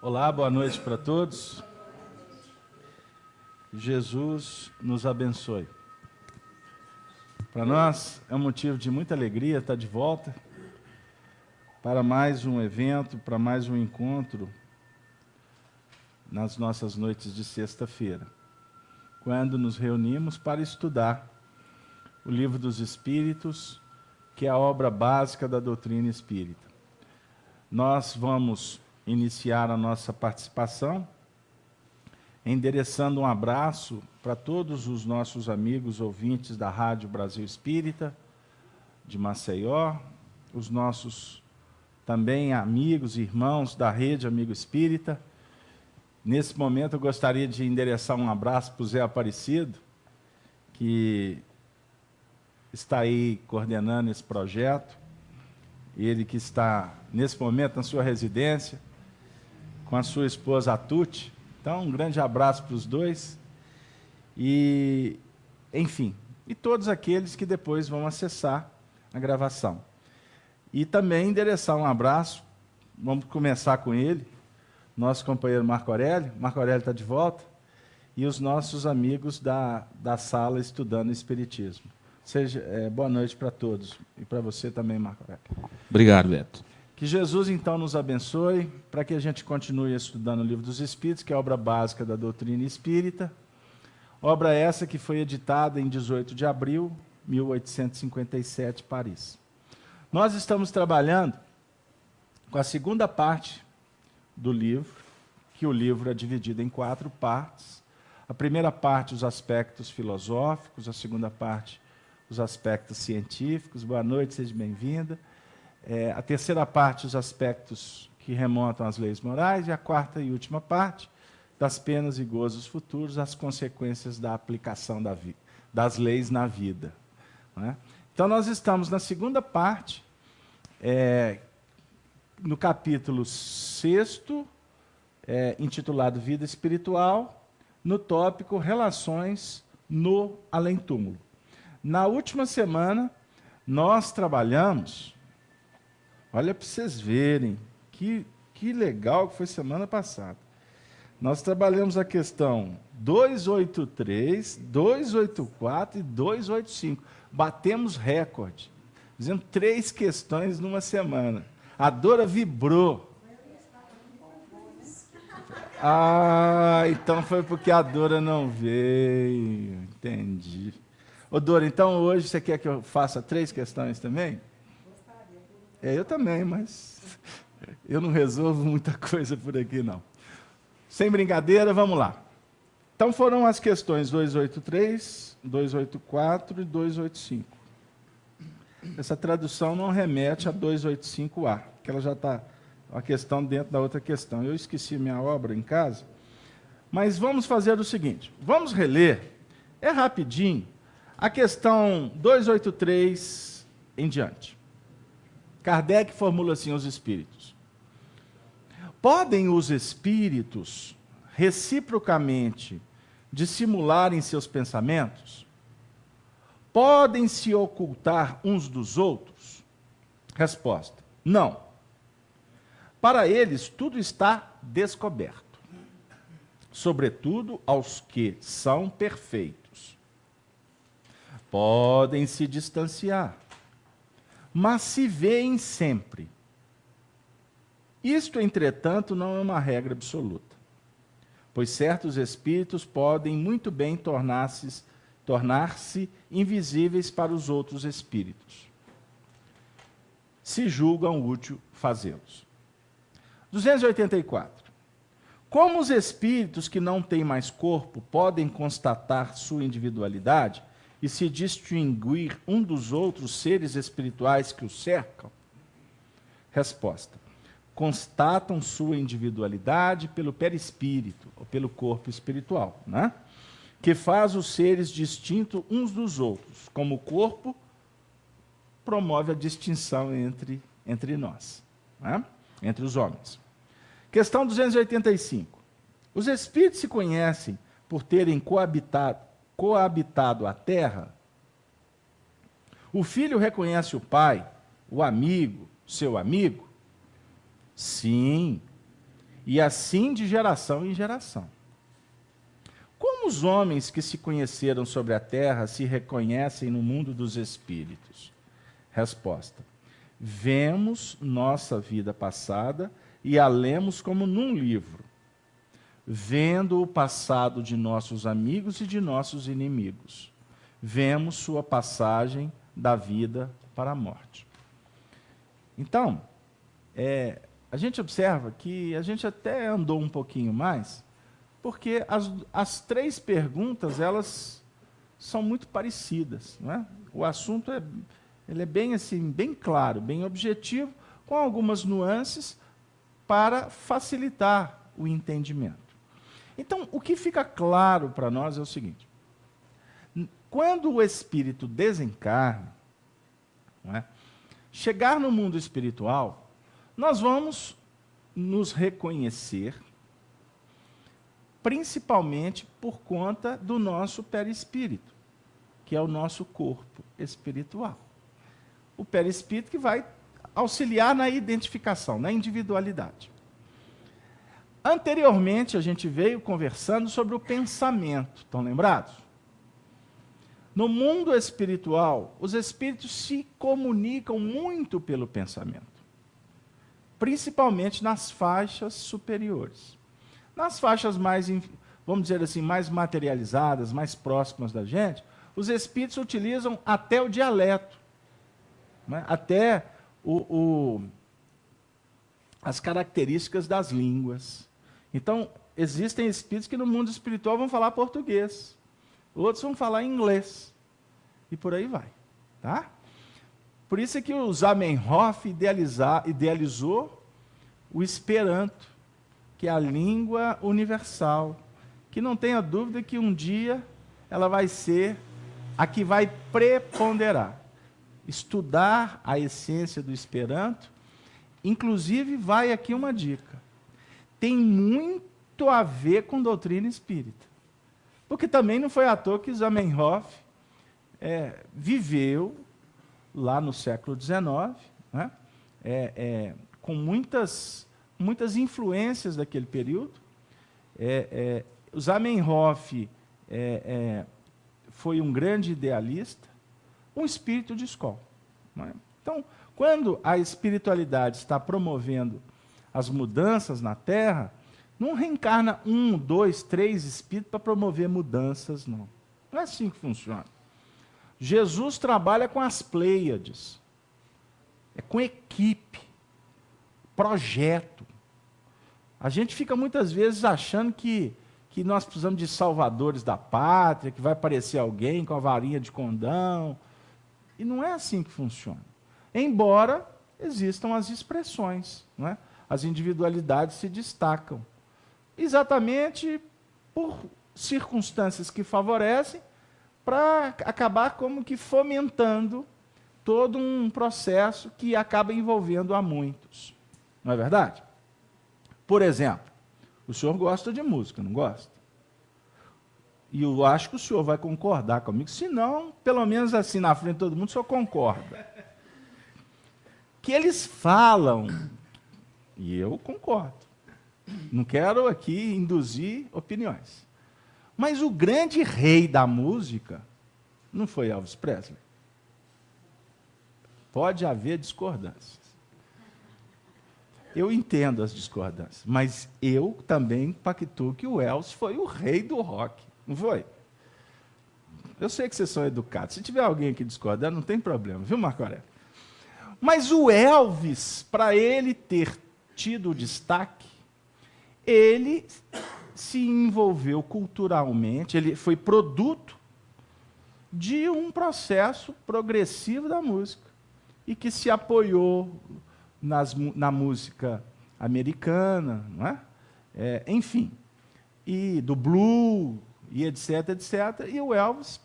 Olá, boa noite para todos. Jesus nos abençoe. Para nós é um motivo de muita alegria estar de volta para mais um evento, para mais um encontro nas nossas noites de sexta-feira, quando nos reunimos para estudar o Livro dos Espíritos, que é a obra básica da doutrina espírita. Nós vamos iniciar a nossa participação endereçando um abraço para todos os nossos amigos ouvintes da Rádio Brasil Espírita, de Maceió, os nossos também amigos e irmãos da Rede Amigo Espírita. Nesse momento eu gostaria de endereçar um abraço para o Zé Aparecido, que está aí coordenando esse projeto, ele que está nesse momento na sua residência, com a sua esposa Atute. Então, um grande abraço para os dois. E, enfim, e todos aqueles que depois vão acessar a gravação. E também endereçar um abraço, vamos começar com ele, nosso companheiro Marco Aurélio. Marco Aurélio está de volta. E os nossos amigos da sala estudando Espiritismo. Boa noite para todos. E para você também, Marco Aurélio. Obrigado, Beto. Que Jesus, então, nos abençoe, para que a gente continue estudando o Livro dos Espíritos, que é a obra básica da doutrina espírita. Obra essa que foi editada em 18 de abril de 1857, Paris. Nós estamos trabalhando com a segunda parte do livro, que o livro é dividido em 4 partes. A primeira parte, os aspectos filosóficos, a segunda parte, os aspectos científicos. Boa noite, seja bem-vinda. A terceira parte, os aspectos que remontam às leis morais, e a quarta e última parte, das penas e gozos futuros, as consequências da aplicação das leis na vida. Não é? Então, nós estamos na segunda parte, no capítulo 6º, intitulado Vida Espiritual, no tópico Relações no Além-Túmulo. Na última semana, nós trabalhamos... Olha para vocês verem, que legal que foi semana passada. Nós trabalhamos a questão 283, 284 e 285. Batemos recorde. Fizemos 3 questões numa semana. A Dora vibrou. Ah, então foi porque a Dora não veio. Entendi. Ô, Dora, então hoje você quer que eu faça 3 questões também? Eu também, mas eu não resolvo muita coisa por aqui, não. Sem brincadeira, vamos lá. Então foram as questões 283, 284 e 285. Essa tradução não remete a 285A, que ela já está uma questão dentro da outra questão. Eu esqueci minha obra em casa, mas vamos fazer o seguinte, vamos reler, é rapidinho, a questão 283 em diante. Kardec formula assim os espíritos. Podem os espíritos reciprocamente dissimularem seus pensamentos? Podem se ocultar uns dos outros? Resposta: não. Para eles tudo está descoberto, sobretudo aos que são perfeitos. Podem se distanciar, mas se veem sempre. Isto, entretanto, não é uma regra absoluta, pois certos espíritos podem muito bem tornar-se invisíveis para os outros espíritos, se julgam útil fazê-los. 284. Como os espíritos que não têm mais corpo podem constatar sua individualidade e se distinguir um dos outros seres espirituais que os cercam? Resposta: constatam sua individualidade pelo perispírito, ou pelo corpo espiritual, né? Que faz os seres distintos uns dos outros, como o corpo promove a distinção entre nós, né? Entre os homens. Questão 285. Os espíritos se conhecem por terem coabitado a terra? O filho reconhece o pai, o amigo, seu amigo? Sim. e assim de geração em geração. Como os homens que se conheceram sobre a terra se reconhecem no mundo dos espíritos? Resposta: vemos nossa vida passada e a lemos como num livro, vendo o passado de nossos amigos e de nossos inimigos. Vemos sua passagem da vida para a morte. Então, a gente observa que a gente até andou um pouquinho mais, porque as três perguntas, elas são muito parecidas, não é? O assunto ele é bem assim, bem claro, bem objetivo, com algumas nuances para facilitar o entendimento. Então, o que fica claro para nós é o seguinte: quando o espírito desencarna, não é? Chegar no mundo espiritual, nós vamos nos reconhecer principalmente por conta do nosso perispírito, que é o nosso corpo espiritual. O perispírito que vai auxiliar na identificação, na individualidade. Anteriormente, a gente veio conversando sobre o pensamento, estão lembrados? No mundo espiritual, os espíritos se comunicam muito pelo pensamento, principalmente nas faixas superiores. Nas faixas mais, vamos dizer assim, mais materializadas, mais próximas da gente, os espíritos utilizam até o dialeto, né? Até as características das línguas. Então, existem espíritos que no mundo espiritual vão falar português, outros vão falar inglês, e por aí vai. Tá? Por isso é que o Zamenhof idealizou o Esperanto, que é a língua universal, que não tenha dúvida que um dia ela vai ser a que vai preponderar. Estudar a essência do Esperanto, inclusive vai aqui uma dica, tem muito a ver com doutrina espírita. Porque também não foi à toa que Zamenhof viveu lá no século XIX, né? Com muitas influências daquele período. O Zamenhof foi um grande idealista, um espírito de escola. Né? Então, quando a espiritualidade está promovendo as mudanças na Terra, não reencarna 1, 2, 3 espíritos para promover mudanças, não. Não é assim que funciona. Jesus trabalha com as Pleiades, é com equipe, projeto. A gente fica muitas vezes achando que nós precisamos de salvadores da pátria, que vai aparecer alguém com a varinha de condão. E não é assim que funciona. Embora existam as expressões, não é? As individualidades se destacam. Exatamente por circunstâncias que favorecem, para acabar como que fomentando todo um processo que acaba envolvendo a muitos. Não é verdade? Por exemplo, o senhor gosta de música, não gosta? E eu acho que o senhor vai concordar comigo, se não, pelo menos assim na frente de todo mundo, o senhor concorda. Que eles falam, e eu concordo, não quero aqui induzir opiniões, mas o grande rei da música não foi Elvis Presley. Pode haver discordâncias. Eu entendo as discordâncias, mas eu também pactuo que o Elvis foi o rei do rock, não foi? Eu sei que vocês são educados. Se tiver alguém aqui discordando, não tem problema, viu, Marco Aurélio? Mas o Elvis, para ele ter tido o destaque, ele se envolveu culturalmente, ele foi produto de um processo progressivo da música, e que se apoiou na música americana, não é? Enfim, e do blues, e etc, etc. E o Elvis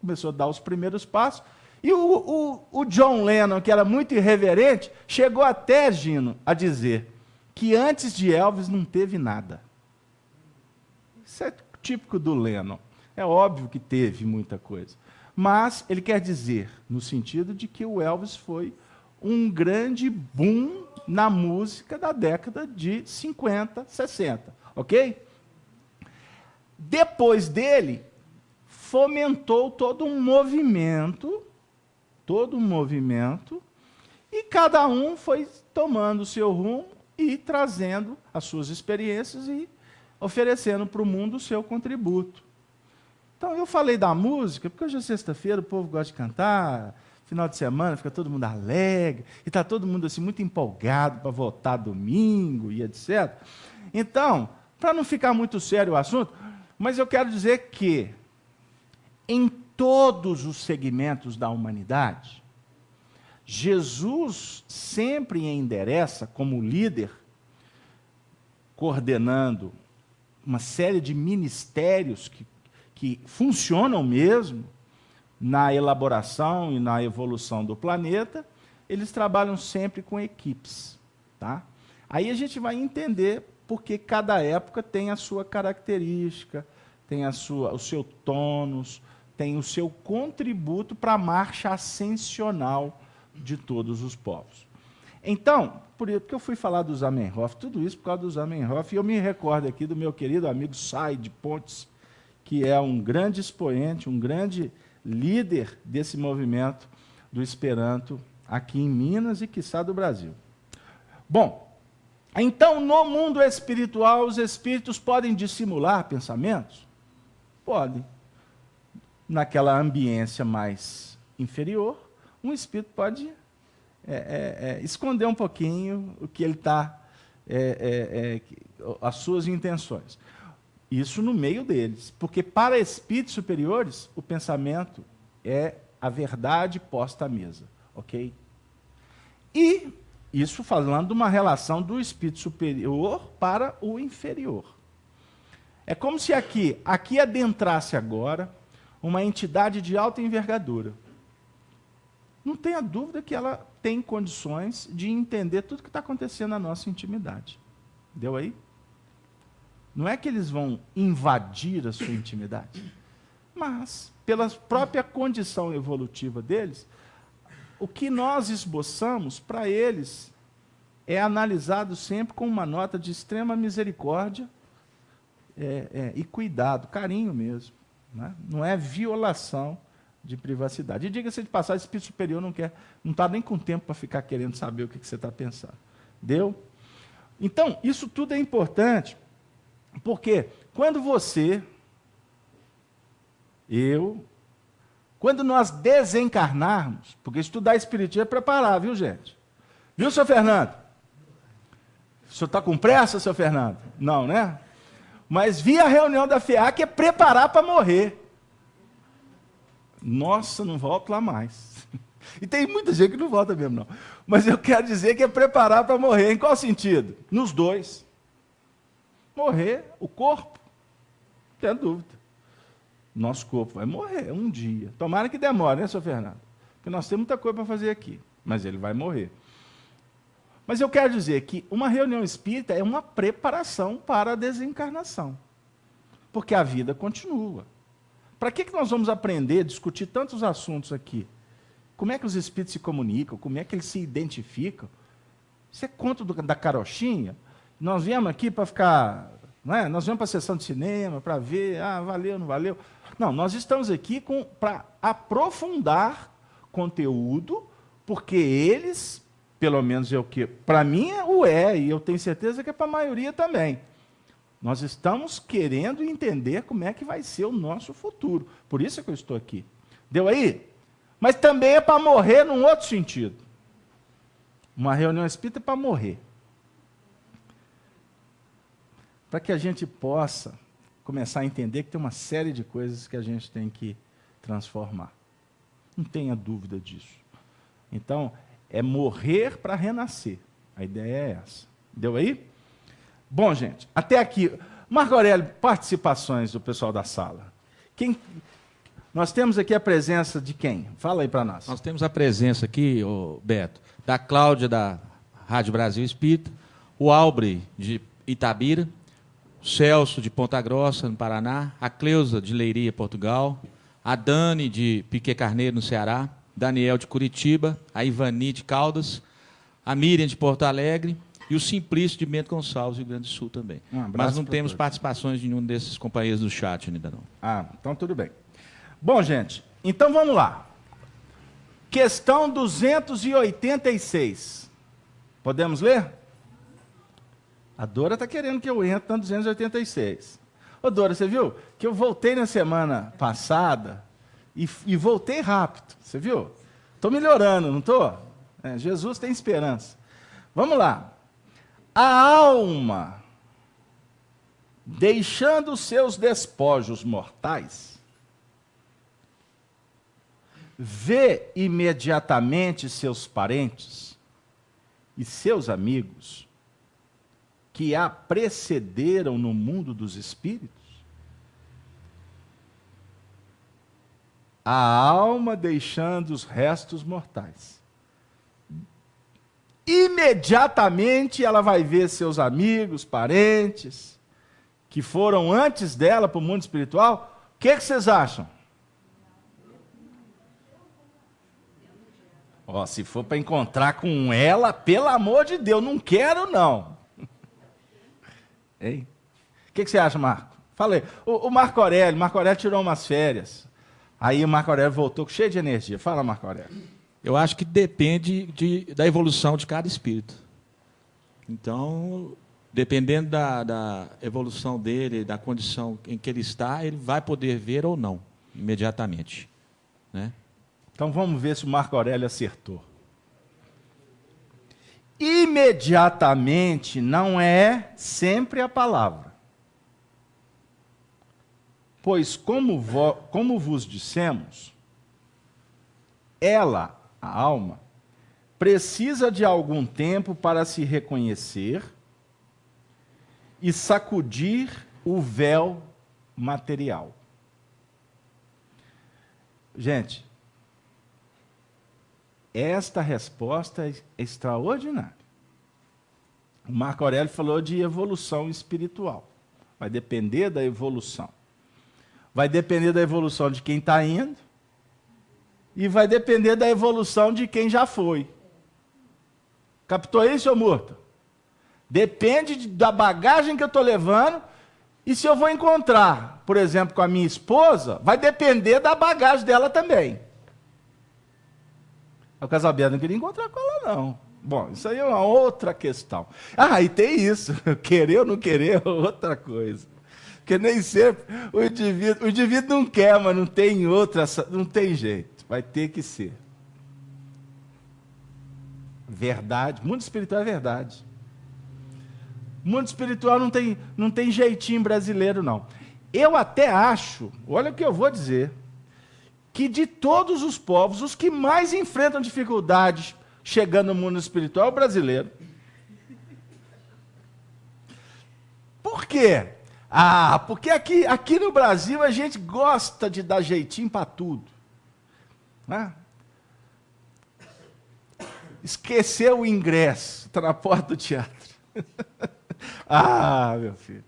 começou a dar os primeiros passos. E o John Lennon, que era muito irreverente, chegou até, Gino, a dizer que antes de Elvis não teve nada. Isso é típico do Lennon. É óbvio que teve muita coisa. Mas ele quer dizer, no sentido de que o Elvis foi um grande boom na música da década de 50, 60, ok? Depois dele, fomentou todo um movimento, e cada um foi tomando o seu rumo e trazendo as suas experiências e oferecendo para o mundo o seu contributo. Então, eu falei da música, porque hoje é sexta-feira, o povo gosta de cantar, final de semana fica todo mundo alegre, e está todo mundo assim, muito empolgado para voltar domingo e etc. Então, para não ficar muito sério o assunto, mas eu quero dizer que, em todos os segmentos da humanidade, Jesus sempre endereça, como líder, coordenando uma série de ministérios que funcionam mesmo na elaboração e na evolução do planeta, eles trabalham sempre com equipes. Tá? Aí a gente vai entender porque cada época tem a sua característica, tem o seu tônus, tem o seu contributo para a marcha ascensional de todos os povos. Então, porque eu fui falar do Zamenhof, tudo isso por causa do Zamenhof, e eu me recordo aqui do meu querido amigo Say de Pontes, que é um grande expoente, um grande líder desse movimento do Esperanto aqui em Minas e, quiçá, do Brasil. Bom, então, no mundo espiritual, os espíritos podem dissimular pensamentos? Podem. Naquela ambiência mais inferior, um espírito pode esconder um pouquinho o que ele está, as suas intenções. Isso no meio deles, porque para espíritos superiores, o pensamento é a verdade posta à mesa, ok? E isso falando de uma relação do espírito superior para o inferior. É como se aqui adentrasse agora uma entidade de alta envergadura. Não tenha dúvida que ela tem condições de entender tudo que está acontecendo na nossa intimidade. Deu aí? Não é que eles vão invadir a sua intimidade, mas, pela própria condição evolutiva deles, o que nós esboçamos para eles é analisado sempre com uma nota de extrema misericórdia e cuidado, carinho mesmo. Né? Não é violação de privacidade. E diga-se de passagem, esse espírito superior não está nem com tempo para ficar querendo saber o que você está pensando. Deu? Então, isso tudo é importante, porque quando quando nós desencarnarmos, porque estudar espiritismo é preparar, viu, gente? Viu, seu Fernando? O senhor está com pressa, seu Fernando? Não, né? Mas via a reunião da FEAC é preparar para morrer. Nossa, não volto lá mais. E tem muita gente que não volta mesmo, não. Mas eu quero dizer que é preparar para morrer. Em qual sentido? Nos dois. Morrer, o corpo, não tem dúvida. Nosso corpo vai morrer um dia. Tomara que demore, né, seu Fernando? Porque nós temos muita coisa para fazer aqui. Mas ele vai morrer. Mas eu quero dizer que uma reunião espírita é uma preparação para a desencarnação. Porque a vida continua. Para que nós vamos aprender, discutir tantos assuntos aqui? Como é que os espíritos se comunicam? Como é que eles se identificam? Isso é conto da carochinha? Nós viemos aqui para ficar... Não é? Nós viemos para a sessão de cinema, para ver, valeu, não valeu. Não, nós estamos aqui para aprofundar conteúdo, porque eles, pelo menos para mim e eu tenho certeza que é para a maioria também. Nós estamos querendo entender como é que vai ser o nosso futuro. Por isso é que eu estou aqui. Deu aí? Mas também é para morrer num outro sentido. Uma reunião espírita é para morrer. Para que a gente possa começar a entender que tem uma série de coisas que a gente tem que transformar. Não tenha dúvida disso. Então, é morrer para renascer. A ideia é essa. Deu aí? Bom, gente, até aqui. Marco Aurélio, participações do pessoal da sala. Nós temos aqui a presença de quem? Fala aí para nós. Nós temos a presença aqui, Beto, da Cláudia, da Rádio Brasil Espírita, o Albre, de Itabira, o Celso, de Ponta Grossa, no Paraná, a Cleusa, de Leiria, Portugal, a Dani, de Piquet Carneiro, no Ceará, Daniel de Curitiba, a Ivani de Caldas, a Miriam de Porto Alegre e o Simplício de Bento Gonçalves, Rio Grande do Sul também. Mas não temos participações de nenhum desses companheiros do chat ainda não. Então tudo bem. Bom, gente, então vamos lá. Questão 286. Podemos ler? A Dora está querendo que eu entre na 286. Ô, Dora, você viu que eu voltei na semana passada e voltei rápido, você viu? Estou melhorando, não estou? Jesus tem esperança. Vamos lá. A alma, deixando os seus despojos mortais, vê imediatamente seus parentes e seus amigos que a precederam no mundo dos espíritos? A alma deixando os restos mortais. Imediatamente ela vai ver seus amigos, parentes, que foram antes dela para o mundo espiritual. O que vocês acham? Se for para encontrar com ela, pelo amor de Deus, não quero não. Hein? O que você acha, Marco? Falei. O Marco Aurélio tirou umas férias. Aí o Marco Aurélio voltou cheio de energia. Fala, Marco Aurélio. Eu acho que depende da evolução de cada espírito. Então, dependendo da evolução dele, da condição em que ele está, ele vai poder ver ou não, imediatamente. Né? Então vamos ver se o Marco Aurélio acertou. Imediatamente não é sempre a palavra. Pois, como vos dissemos, ela, a alma, precisa de algum tempo para se reconhecer e sacudir o véu material. Gente, esta resposta é extraordinária. O Marco Aurélio falou de evolução espiritual. Vai depender da evolução. Vai depender da evolução de quem está indo e vai depender da evolução de quem já foi. Captou isso, seu Murta? Depende da bagagem que eu estou levando e se eu vou encontrar, por exemplo, com a minha esposa, vai depender da bagagem dela também. O Casalberto não queria encontrar com ela, não. Bom, isso aí é uma outra questão. E tem isso. Querer ou não querer é outra coisa. Porque nem sempre o indivíduo não quer, mas não tem outra, não tem jeito. Vai ter que ser. Verdade. Mundo espiritual é verdade. Mundo espiritual não tem jeitinho brasileiro, não. Eu até acho, olha o que eu vou dizer, que de todos os povos, os que mais enfrentam dificuldades chegando no mundo espiritual é o brasileiro. Por quê? Porque aqui no Brasil a gente gosta de dar jeitinho para tudo. Né? Esqueceu o ingresso, está na porta do teatro. Meu filho.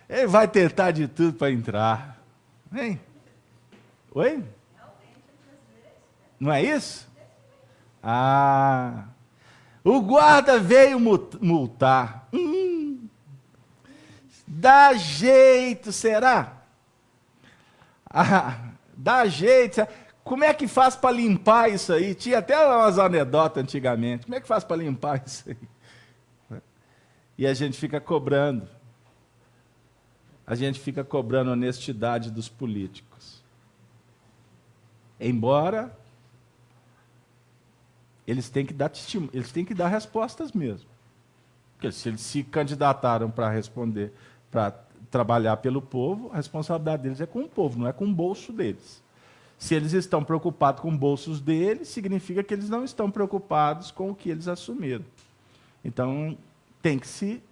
Ele vai tentar de tudo para entrar. Hein? Oi? Não é isso? O guarda veio multar. Dá jeito, será? Dá jeito. Será? Como é que faz para limpar isso aí? Tinha até umas anedotas antigamente. Como é que faz para limpar isso aí? E a gente fica cobrando. A gente fica cobrando a honestidade dos políticos. Embora eles têm que dar testemunho, eles têm que dar respostas mesmo. Porque se eles se candidataram para responder, para trabalhar pelo povo, a responsabilidade deles é com o povo, não é com o bolso deles. Se eles estão preocupados com os bolsos deles, significa que eles não estão preocupados com o que eles assumiram. Então, tem que se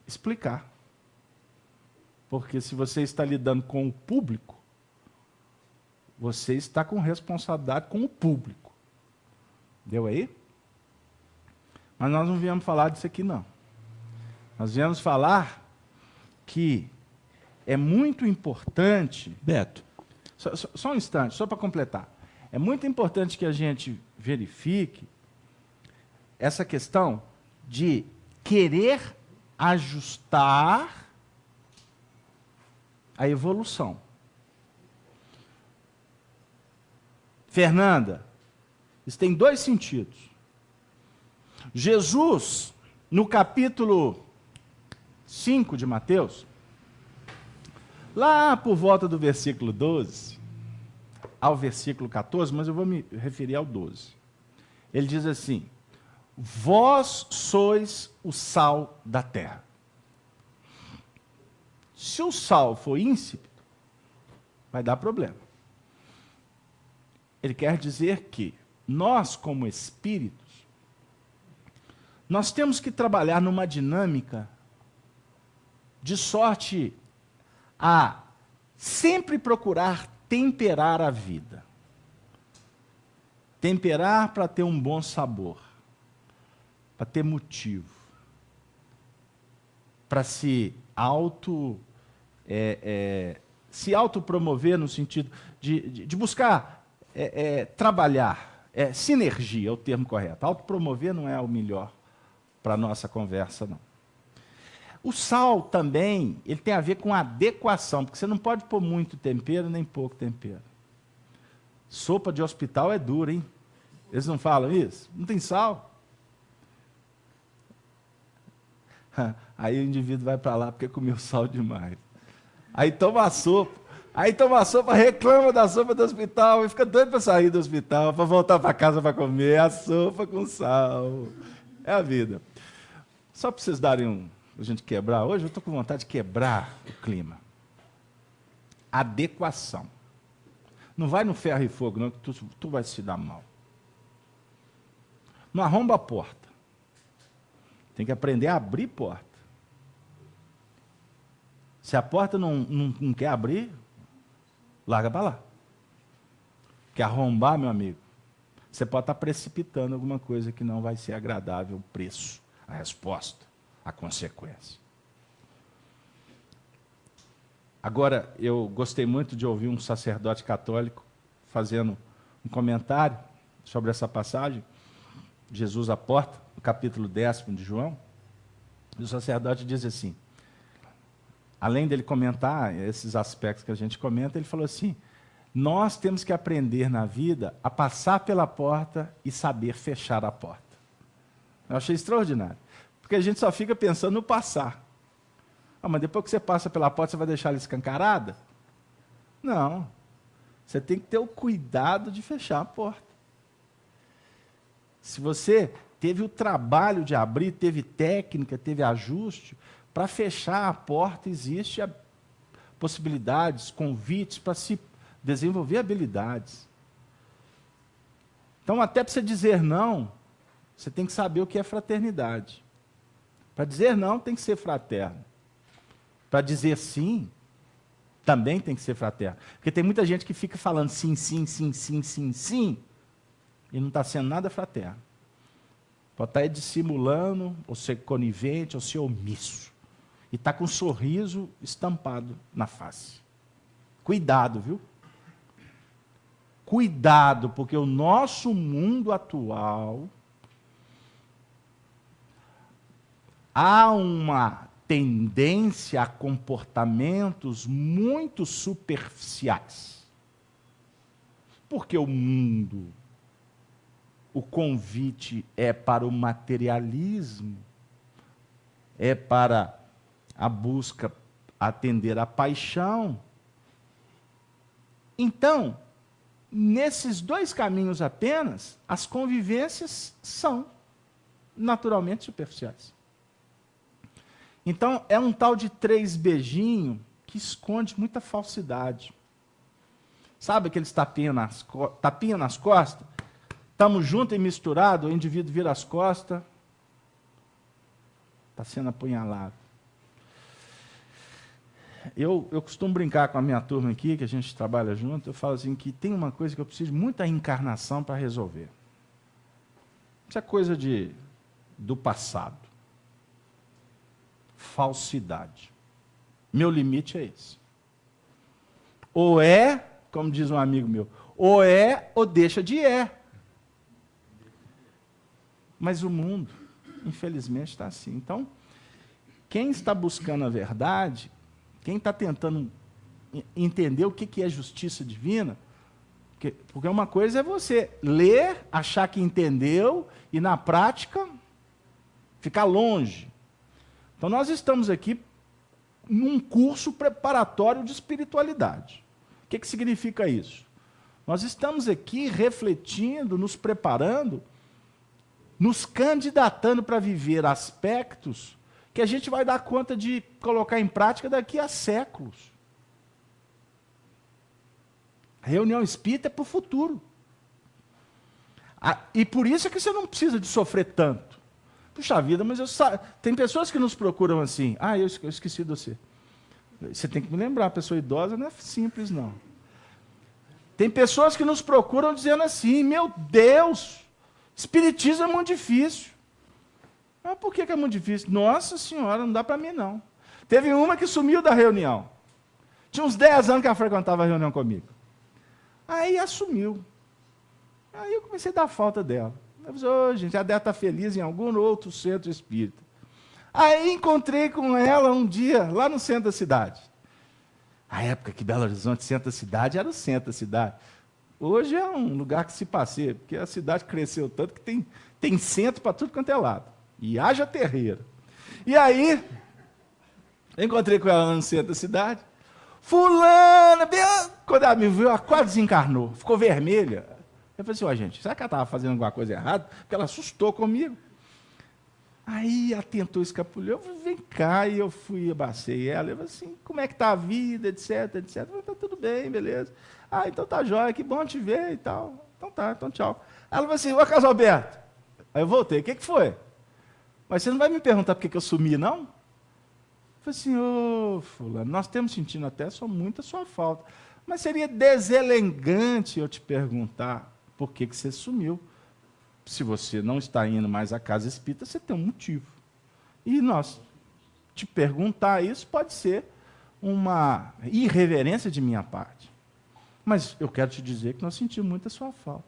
explicar. Porque se você está lidando com o público, você está com responsabilidade com o público. Deu aí? Mas nós não viemos falar disso aqui, não. Nós viemos falar que é muito importante... Beto. Só um instante, só para completar. É muito importante que a gente verifique essa questão de querer ajustar a evolução. Fernanda, isso tem dois sentidos. Jesus, no capítulo 5 de Mateus, lá por volta do versículo 12 ao versículo 14, mas eu vou me referir ao 12. Ele diz assim: vós sois o sal da terra. Se o sal for insípido, vai dar problema. Ele quer dizer que nós, como espíritos, nós temos que trabalhar numa dinâmica de sorte a sempre procurar temperar a vida. Temperar para ter um bom sabor, para ter motivo, para se autopromover no sentido de buscar trabalhar, sinergia é o termo correto. Autopromover não é o melhor para a nossa conversa, não. O sal também, ele tem a ver com adequação, porque você não pode pôr muito tempero nem pouco tempero. Sopa de hospital é dura, hein? Eles não falam isso? Não tem sal? Aí o indivíduo vai para lá porque comeu sal demais. Aí toma a sopa, reclama da sopa do hospital e fica doido para sair do hospital, para voltar para casa para comer a sopa com sal. É a vida. Só para vocês darem a gente quebrar, hoje eu estou com vontade de quebrar o clima. Adequação. Não vai no ferro e fogo, não, que tu vai se dar mal. Não arromba a porta. Tem que aprender a abrir porta. Se a porta não quer abrir, larga para lá. Porque arrombar, meu amigo, você pode estar precipitando alguma coisa que não vai ser agradável, o preço, a resposta, a consequência. Agora, eu gostei muito de ouvir um sacerdote católico fazendo um comentário sobre essa passagem, Jesus à porta, no capítulo 10 de João, e o sacerdote diz assim, além dele comentar esses aspectos que a gente comenta, ele falou assim, nós temos que aprender na vida a passar pela porta e saber fechar a porta. Eu achei extraordinário, porque a gente só fica pensando no passar. Mas depois que você passa pela porta, você vai deixar ela escancarada? Não. Você tem que ter o cuidado de fechar a porta. Se você teve o trabalho de abrir, teve técnica, teve ajuste, para fechar a porta existe possibilidades, convites para se desenvolver habilidades. Então, até para você dizer não, você tem que saber o que é fraternidade. Para dizer não, tem que ser fraterno. Para dizer sim, também tem que ser fraterno. Porque tem muita gente que fica falando sim, sim, sim, sim, sim, sim, e não está sendo nada fraterno. Pode estar dissimulando, ou ser conivente, ou ser omisso. E está com um sorriso estampado na face. Cuidado, viu? Cuidado, porque o nosso mundo atual há uma tendência a comportamentos muito superficiais. Porque o mundo, o convite é para o materialismo, é para a busca atender à paixão. Então, nesses dois caminhos apenas, as convivências são naturalmente superficiais. Então, é um tal de 3 beijinhos que esconde muita falsidade. Sabe aqueles tapinha nas costas? Estamos juntos e misturados, o indivíduo vira as costas, está sendo apunhalado. Eu costumo brincar com a minha turma aqui, que a gente trabalha junto, eu falo assim, que tem uma coisa que eu preciso de muita encarnação para resolver. Isso é coisa do passado. Falsidade. Meu limite é esse. Ou é, como diz um amigo meu, Ou é ou deixa de é. Mas o mundo, infelizmente, está assim. Então, quem está buscando a verdade, quem está tentando entender o que é justiça divina, porque uma coisa é você ler, achar que entendeu, e na prática, ficar longe. Então, nós estamos aqui num curso preparatório de espiritualidade. O que significa isso? Nós estamos aqui refletindo, nos preparando, nos candidatando para viver aspectos que a gente vai dar conta de colocar em prática daqui a séculos. A reunião espírita é para o futuro. E por isso é que você não precisa de sofrer tanto. Puxa vida, mas tem pessoas que nos procuram assim. Ah, eu esqueci de você. Você tem que me lembrar, a pessoa idosa não é simples, não. Tem pessoas que nos procuram dizendo assim, meu Deus, espiritismo é muito difícil. Ah, por que é muito difícil? Nossa senhora, não dá para mim, não. Teve uma que sumiu da reunião. Tinha uns 10 anos que ela frequentava a reunião comigo. Aí assumiu. Aí eu comecei a dar falta dela. Eu falei, oh, gente, ela deve estar feliz em algum outro centro espírita. Aí encontrei com ela um dia, lá no centro da cidade. A época que Belo Horizonte, centro da cidade, era o centro da cidade. Hoje é um lugar que se passeia, porque a cidade cresceu tanto que tem centro para tudo quanto é lado. E haja terreiro. E aí, eu encontrei com ela lá no centro da cidade. Fulana, quando ela me viu, ela quase desencarnou, ficou vermelha. Eu falei assim, ó, gente, será que ela estava fazendo alguma coisa errada? Porque ela assustou comigo. Aí ela tentou escapulir, eu falei, vem cá, e eu fui, abacei ela, eu falei assim, como é que está a vida, etc, etc. Eu falei, tá tudo bem, beleza. Ah, então tá jóia, que bom te ver e tal. Então tá, então tchau. Ela falou assim, ô Casalberto. Aí eu voltei, o que foi? Mas você não vai me perguntar por que eu sumi, não? Eu falei assim, ô fulano, nós temos sentindo até muita sua falta. Mas seria deselegante eu te perguntar por que você sumiu. Se você não está indo mais à casa espírita, você tem um motivo. E nós te perguntar isso pode ser uma irreverência de minha parte. Mas eu quero te dizer que nós sentimos muito a sua falta.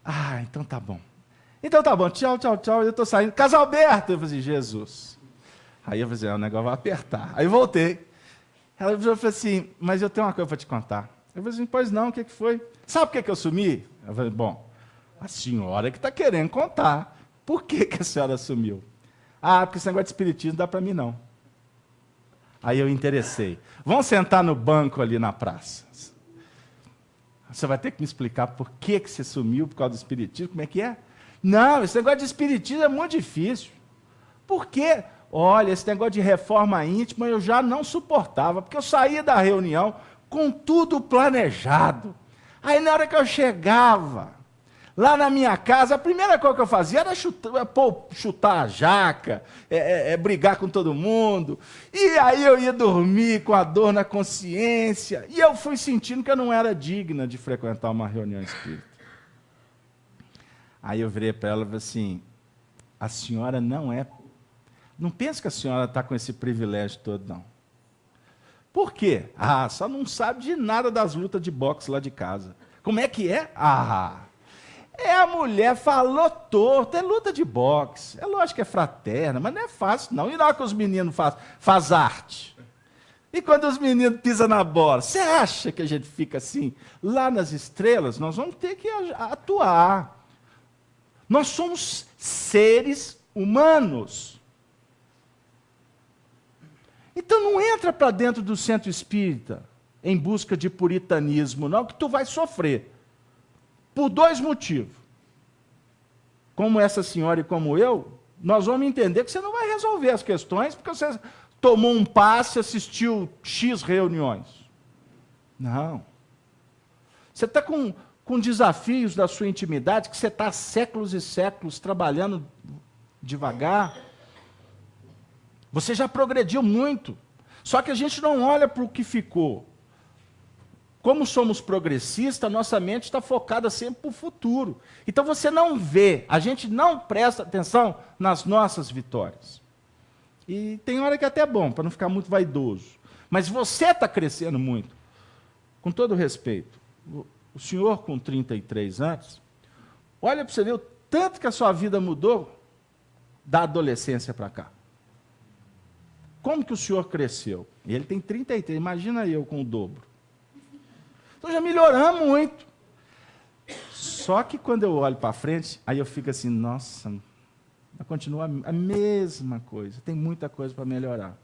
Ah, então tá bom. Então tá bom, tchau, tchau, tchau. Eu estou saindo. Casalberto! Eu falei assim, Jesus. Aí eu falei assim, o negócio vai apertar. Aí voltei. Ela falou assim, mas eu tenho uma coisa para te contar. Eu falei assim, pois não, o que foi? Sabe por que eu sumi? Eu falei, bom, a senhora que está querendo contar. Por que a senhora sumiu? Ah, porque esse negócio de espiritismo não dá para mim, não. Aí eu interessei. Vamos sentar no banco ali na praça. Você vai ter que me explicar por que você sumiu por causa do espiritismo, como é que é? Não, esse negócio de espiritismo é muito difícil. Por quê? Olha, esse negócio de reforma íntima eu já não suportava, porque eu saía da reunião com tudo planejado. Aí na hora que eu chegava lá na minha casa, a primeira coisa que eu fazia era chutar a jaca, brigar com todo mundo. E aí eu ia dormir com a dor na consciência. E eu fui sentindo que eu não era digna de frequentar uma reunião espírita. Aí eu virei para ela e falei assim, a senhora não pensa que a senhora está com esse privilégio todo, não. Por quê? Ah, só não sabe de nada das lutas de boxe lá de casa. Como é que é? Ah, a mulher falou torto, é luta de boxe. É lógico que é fraterna, mas não é fácil, não. E na hora que os meninos faz arte? E quando os meninos pisam na bola? Você acha que a gente fica assim? Lá nas estrelas, nós vamos ter que atuar. Nós somos seres humanos. Então não entra para dentro do centro espírita em busca de puritanismo, não, que tu vai sofrer. Por 2 motivos. Como essa senhora e como eu, nós vamos entender que você não vai resolver as questões porque você tomou um passe, assistiu X reuniões. Não. Você está com desafios da sua intimidade que você está há séculos e séculos trabalhando devagar. Você já progrediu muito. Só que a gente não olha para o que ficou. Como somos progressistas, nossa mente está focada sempre para o futuro. Então você não vê, a gente não presta atenção nas nossas vitórias. E tem hora que é até bom, para não ficar muito vaidoso. Mas você está crescendo muito. Com todo respeito, o senhor com 33 anos, olha para você ver o tanto que a sua vida mudou da adolescência para cá. Como que o senhor cresceu? E ele tem 33, imagina eu com o dobro. Então já melhoramos muito. Só que quando eu olho para frente, aí eu fico assim, nossa, continua a mesma coisa, tem muita coisa para melhorar.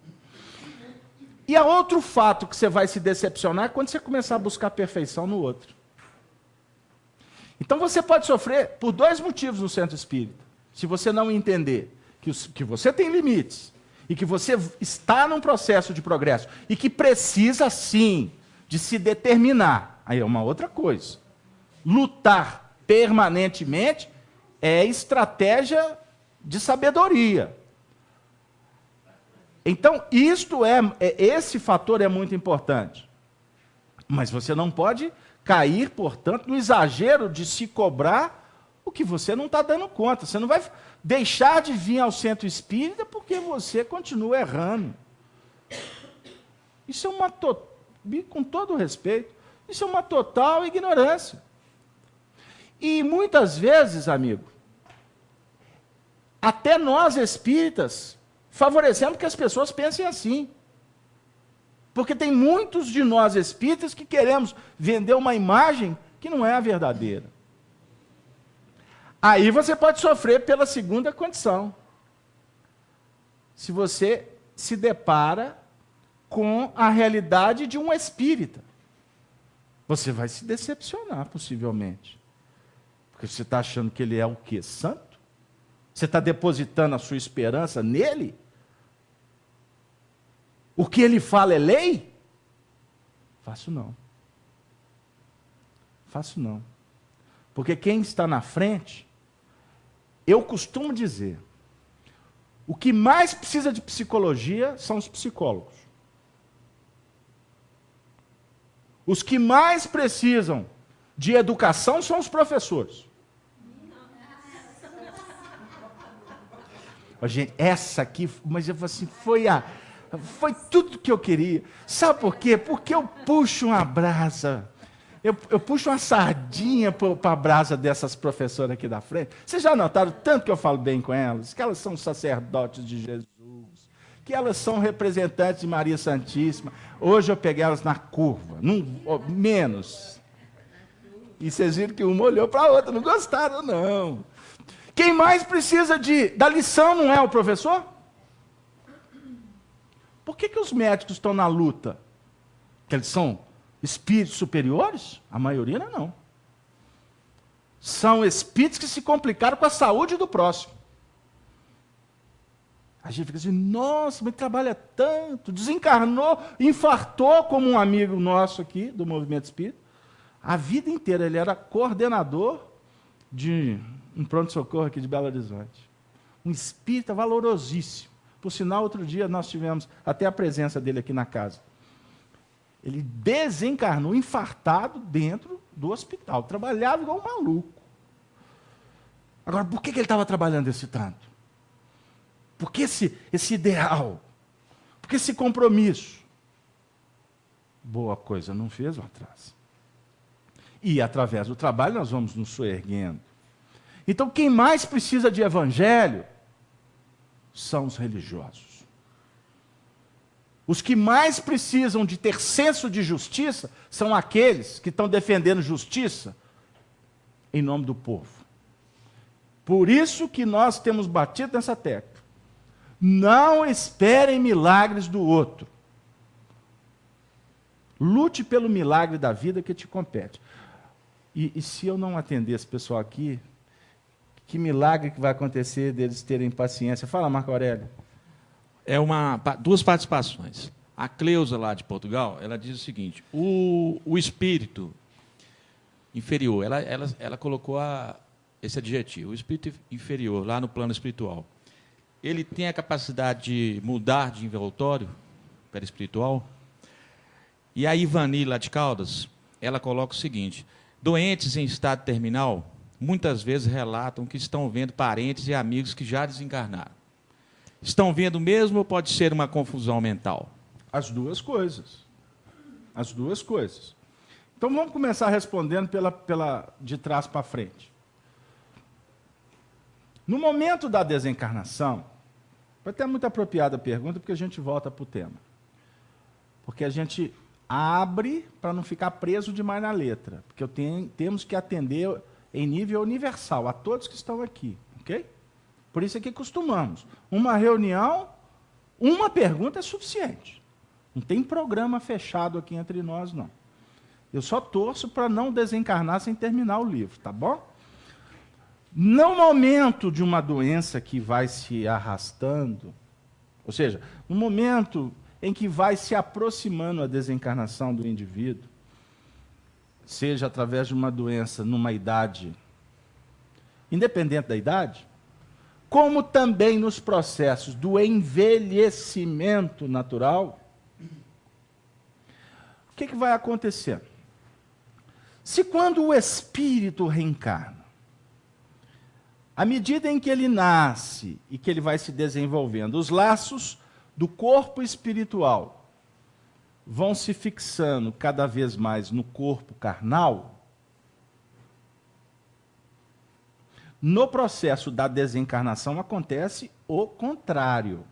E há outro fato que você vai se decepcionar quando você começar a buscar perfeição no outro. Então você pode sofrer por dois motivos no centro espírita. Se você não entender que você tem limites e que você está num processo de progresso e que precisa, sim, de se determinar. Aí é uma outra coisa. Lutar permanentemente é estratégia de sabedoria. Então, esse fator é muito importante. Mas você não pode cair, portanto, no exagero de se cobrar o que você não está dando conta. Você não vai deixar de vir ao centro espírita porque você continua errando. Isso é com todo respeito, isso é uma total ignorância. E muitas vezes, amigo, até nós espíritas favorecemos que as pessoas pensem assim. Porque tem muitos de nós espíritas que queremos vender uma imagem que não é a verdadeira. Aí você pode sofrer pela segunda condição. Se você se depara com a realidade de um espírita. Você vai se decepcionar, possivelmente. Porque você está achando que ele é o quê? Santo? Você está depositando a sua esperança nele? O que ele fala é lei? Faço não. Faço não. Porque quem está na frente, eu costumo dizer, o que mais precisa de psicologia são os psicólogos. Os que mais precisam de educação são os professores. Gente, essa aqui, mas eu assim, foi tudo que eu queria. Sabe por quê? Porque eu puxo uma brasa, eu puxo uma sardinha para a brasa dessas professoras aqui da frente. Vocês já notaram tanto que eu falo bem com elas? Que elas são sacerdotes de Jesus, que elas são representantes de Maria Santíssima. Hoje eu peguei elas na curva, menos. E vocês viram que uma olhou para a outra, não gostaram não. Quem mais precisa da lição não é o professor? Por que os médicos estão na luta? Que eles são espíritos superiores? A maioria não. São espíritos que se complicaram com a saúde do próximo. A gente fica assim, nossa, mas trabalha tanto, desencarnou, infartou como um amigo nosso aqui, do movimento espírita. A vida inteira ele era coordenador de um pronto-socorro aqui de Belo Horizonte. Um espírita valorosíssimo. Por sinal, outro dia nós tivemos até a presença dele aqui na casa. Ele desencarnou, infartado, dentro do hospital. Trabalhava igual um maluco. Agora, por que ele estava trabalhando esse tanto? Por que esse ideal? Por que esse compromisso? Boa coisa não fez lá atrás. E através do trabalho nós vamos nos soerguendo. Então, quem mais precisa de evangelho são os religiosos. Os que mais precisam de ter senso de justiça são aqueles que estão defendendo justiça em nome do povo. Por isso que nós temos batido nessa tecla. Não esperem milagres do outro. Lute pelo milagre da vida que te compete. E se eu não atender esse pessoal aqui, que milagre que vai acontecer deles terem paciência? Fala, Marco Aurélio. Duas participações. A Cleusa, lá de Portugal, ela diz o seguinte, o espírito inferior, ela colocou esse adjetivo, o espírito inferior, lá no plano espiritual, ele tem a capacidade de mudar de envoltório perispiritual? E a Ivani, lá de Caldas, ela coloca o seguinte, doentes em estado terminal, muitas vezes relatam que estão vendo parentes e amigos que já desencarnaram. Estão vendo mesmo ou pode ser uma confusão mental? As duas coisas. As duas coisas. Então vamos começar respondendo de trás para frente. No momento da desencarnação, foi até muito apropriada a pergunta, porque a gente volta para o tema. Porque a gente abre para não ficar preso demais na letra. Porque temos que atender em nível universal a todos que estão aqui. Ok? Por isso é que costumamos. Uma reunião, uma pergunta é suficiente. Não tem programa fechado aqui entre nós, não. Eu só torço para não desencarnar sem terminar o livro, tá bom? No momento de uma doença que vai se arrastando, ou seja, no momento em que vai se aproximando a desencarnação do indivíduo, seja através de uma doença numa idade, independente da idade, como também nos processos do envelhecimento natural, o que vai acontecer? Se quando o espírito reencarna, à medida em que ele nasce e que ele vai se desenvolvendo, os laços do corpo espiritual vão se fixando cada vez mais no corpo carnal, no processo da desencarnação acontece o contrário.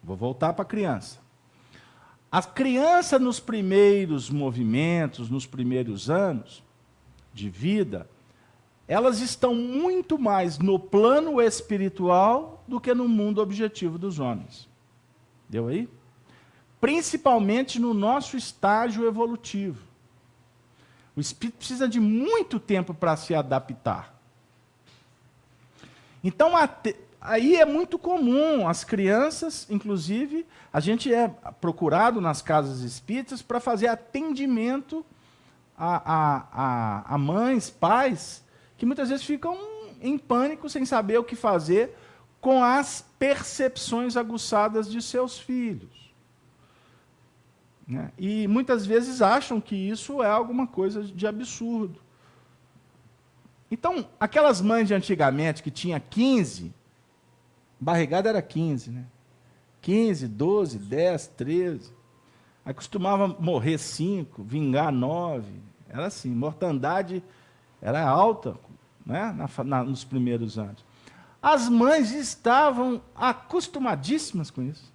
Vou voltar para a criança. A criança, nos primeiros movimentos, nos primeiros anos de vida, elas estão muito mais no plano espiritual do que no mundo objetivo dos homens. Deu aí? Principalmente no nosso estágio evolutivo. O espírito precisa de muito tempo para se adaptar. Então, aí é muito comum, as crianças, inclusive, a gente é procurado nas casas espíritas para fazer atendimento a mães, pais, que muitas vezes ficam em pânico, sem saber o que fazer com as percepções aguçadas de seus filhos. Né? E muitas vezes acham que isso é alguma coisa de absurdo. Então, aquelas mães de antigamente que tinha 15, barrigada era 15, né? 15, 12, 10, 13. Aí costumava morrer 5, vingar 9. Era assim, mortandade era alta, né? Nos primeiros anos. As mães estavam acostumadíssimas com isso.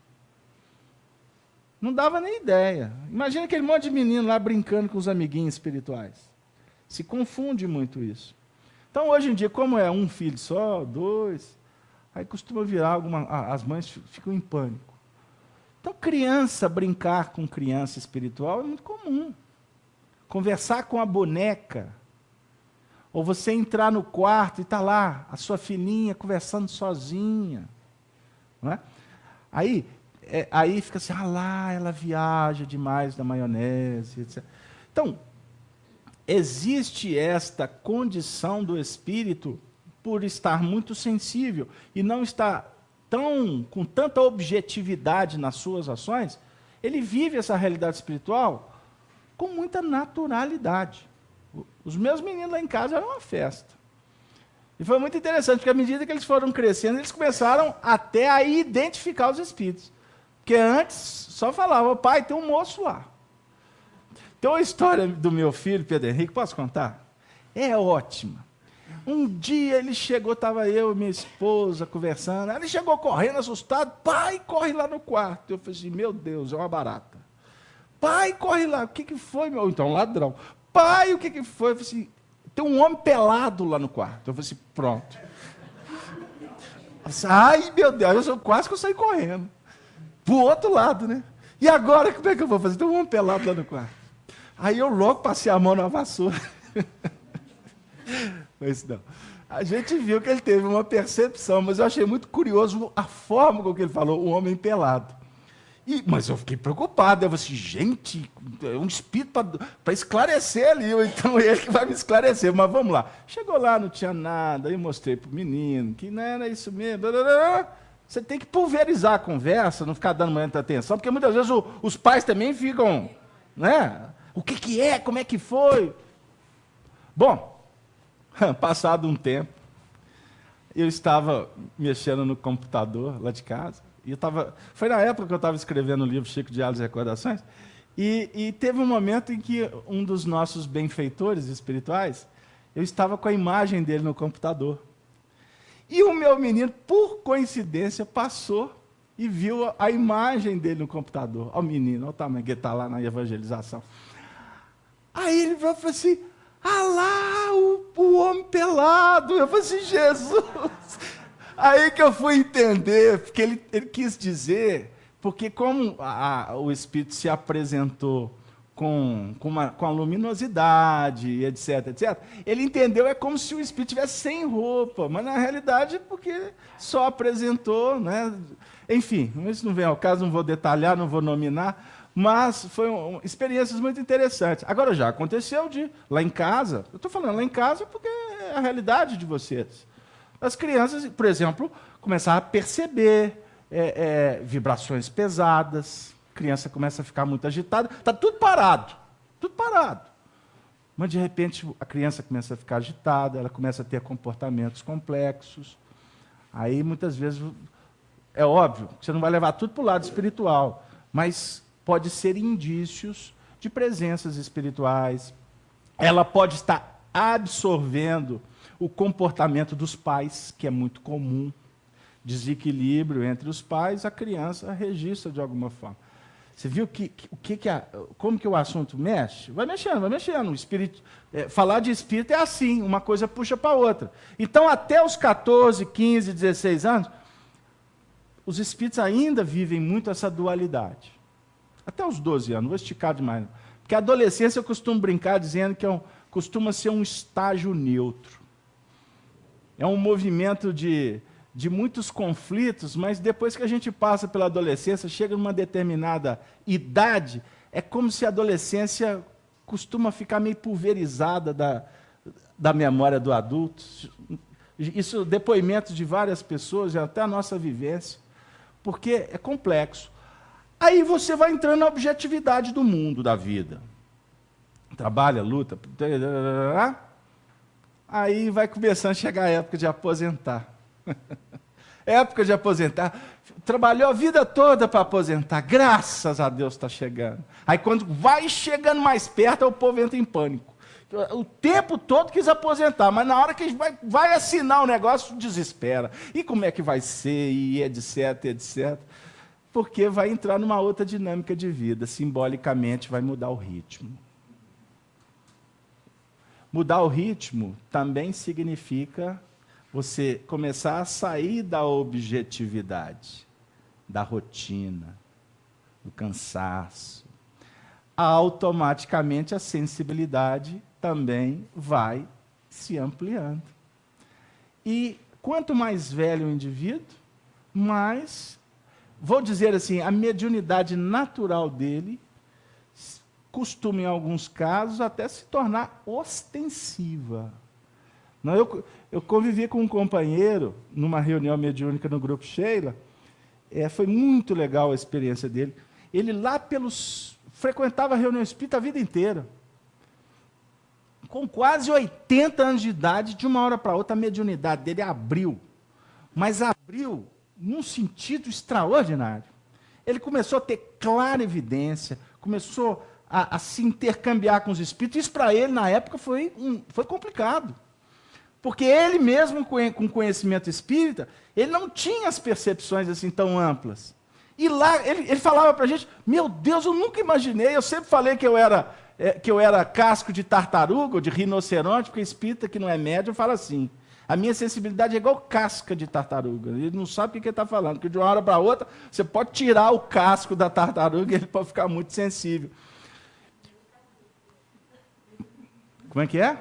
Não dava nem ideia. Imagina aquele monte de menino lá brincando com os amiguinhos espirituais. Se confunde muito isso. Então, hoje em dia, como é um filho só, 2, aí costuma virar as mães ficam em pânico. Então, brincar com criança espiritual é muito comum. Conversar com a boneca. Ou você entrar no quarto e está lá, a sua filhinha conversando sozinha. Não é? Aí fica assim, lá, ela viaja demais na maionese, etc. Então, existe esta condição do espírito por estar muito sensível e não estar com tanta objetividade nas suas ações, ele vive essa realidade espiritual com muita naturalidade. Os meus meninos lá em casa eram uma festa. E foi muito interessante, porque à medida que eles foram crescendo, eles começaram até a identificar os espíritos. Porque antes só falava, pai, tem um moço lá. Tem uma história do meu filho, Pedro Henrique, posso contar? É ótima. Um dia ele chegou, estava eu e minha esposa conversando, ele chegou correndo, assustado, pai, corre lá no quarto. Eu falei assim, meu Deus, é uma barata. Pai, corre lá, o que foi, meu? Então, ladrão. Pai, o que foi? Eu falei assim, tem um homem pelado lá no quarto. Eu falei assim, pronto. Eu falei, ai, meu Deus, quase que eu saí correndo. Para o outro lado, né? E agora, como é que eu vou fazer? Tem um homem pelado lá no quarto. Aí eu logo passei a mão na vassoura. Mas não. A gente viu que ele teve uma percepção, mas eu achei muito curioso a forma com que ele falou, o homem pelado. Mas eu fiquei preocupado. Eu falei assim, gente, é um espírito para esclarecer ali, então ele que vai me esclarecer. Mas vamos lá. Chegou lá, não tinha nada, aí eu mostrei para o menino que não era isso mesmo. Você tem que pulverizar a conversa, não ficar dando muita atenção, porque muitas vezes os pais também ficam, né? O que é? Como é que foi? Bom, passado um tempo, eu estava mexendo no computador lá de casa, e foi na época que eu estava escrevendo o livro Chico Diálogos e Recordações, E teve um momento em que um dos nossos benfeitores espirituais, eu estava com a imagem dele no computador. E o meu menino, por coincidência, passou e viu a imagem dele no computador. Olha o menino, olha o tamanho que ele está lá na evangelização. Aí ele falou assim, ah lá, o homem pelado. Eu falei assim, Jesus. Aí que eu fui entender, porque ele quis dizer, porque como o Espírito se apresentou com a luminosidade, etc, etc, ele entendeu, é como se o Espírito estivesse sem roupa, mas na realidade é porque só apresentou, né? Enfim, isso não vem ao caso, não vou detalhar, não vou nominar, mas foram experiências muito interessantes. Agora, já aconteceu lá em casa, eu estou falando lá em casa porque é a realidade de vocês. As crianças, por exemplo, começaram a perceber vibrações pesadas, a criança começa a ficar muito agitada, está tudo parado, tudo parado. Mas, de repente, a criança começa a ficar agitada, ela começa a ter comportamentos complexos. Aí, muitas vezes, é óbvio que você não vai levar tudo para o lado espiritual, mas pode ser indícios de presenças espirituais. Ela pode estar absorvendo o comportamento dos pais, que é muito comum. Desequilíbrio entre os pais, a criança registra de alguma forma. Você viu como que o assunto mexe? Vai mexendo, vai mexendo. O espírito, falar de espírito é assim, uma coisa puxa para a outra. Então, até os 14, 15, 16 anos, os espíritos ainda vivem muito essa dualidade. Até os 12 anos, não vou esticar demais. Não. Porque a adolescência eu costumo brincar dizendo que costuma ser um estágio neutro. É um movimento de muitos conflitos, mas depois que a gente passa pela adolescência, chega numa determinada idade, é como se a adolescência costuma ficar meio pulverizada da memória do adulto. Isso, depoimentos de várias pessoas, até a nossa vivência, porque é complexo. Aí você vai entrando na objetividade do mundo, da vida. Trabalha, luta, aí vai começando a chegar a época de aposentar. Época de aposentar. Trabalhou a vida toda para aposentar. Graças a Deus está chegando. Aí quando vai chegando mais perto, o povo entra em pânico. O tempo todo quis aposentar, mas na hora que vai assinar o negócio, desespera. E como é que vai ser, e etc, etc. Porque vai entrar numa outra dinâmica de vida. Simbolicamente vai mudar o ritmo. Mudar o ritmo também significa você começar a sair da objetividade, da rotina, do cansaço. Automaticamente a sensibilidade também vai se ampliando. E quanto mais velho o indivíduo, mais, vou dizer assim, a mediunidade natural dele costuma, em alguns casos, até se tornar ostensiva. Não, eu convivi com um companheiro numa reunião mediúnica no Grupo Sheila. Foi muito legal a experiência dele. Ele lá frequentava a reunião espírita a vida inteira. Com quase 80 anos de idade, de uma hora para outra, a mediunidade dele abriu. Mas abriu num sentido extraordinário. Ele começou a ter clara evidência, começou a se intercambiar com os espíritos. Isso para ele, na época, foi complicado. Porque ele mesmo, com conhecimento espírita, ele não tinha as percepções assim tão amplas. E lá, ele falava para a gente, meu Deus, eu nunca imaginei, eu sempre falei que eu era casco de tartaruga, ou de rinoceronte, porque espírita que não é médium fala assim, a minha sensibilidade é igual casca de tartaruga. Ele não sabe o que ele está falando, porque de uma hora para outra, você pode tirar o casco da tartaruga e ele pode ficar muito sensível. Como é que é?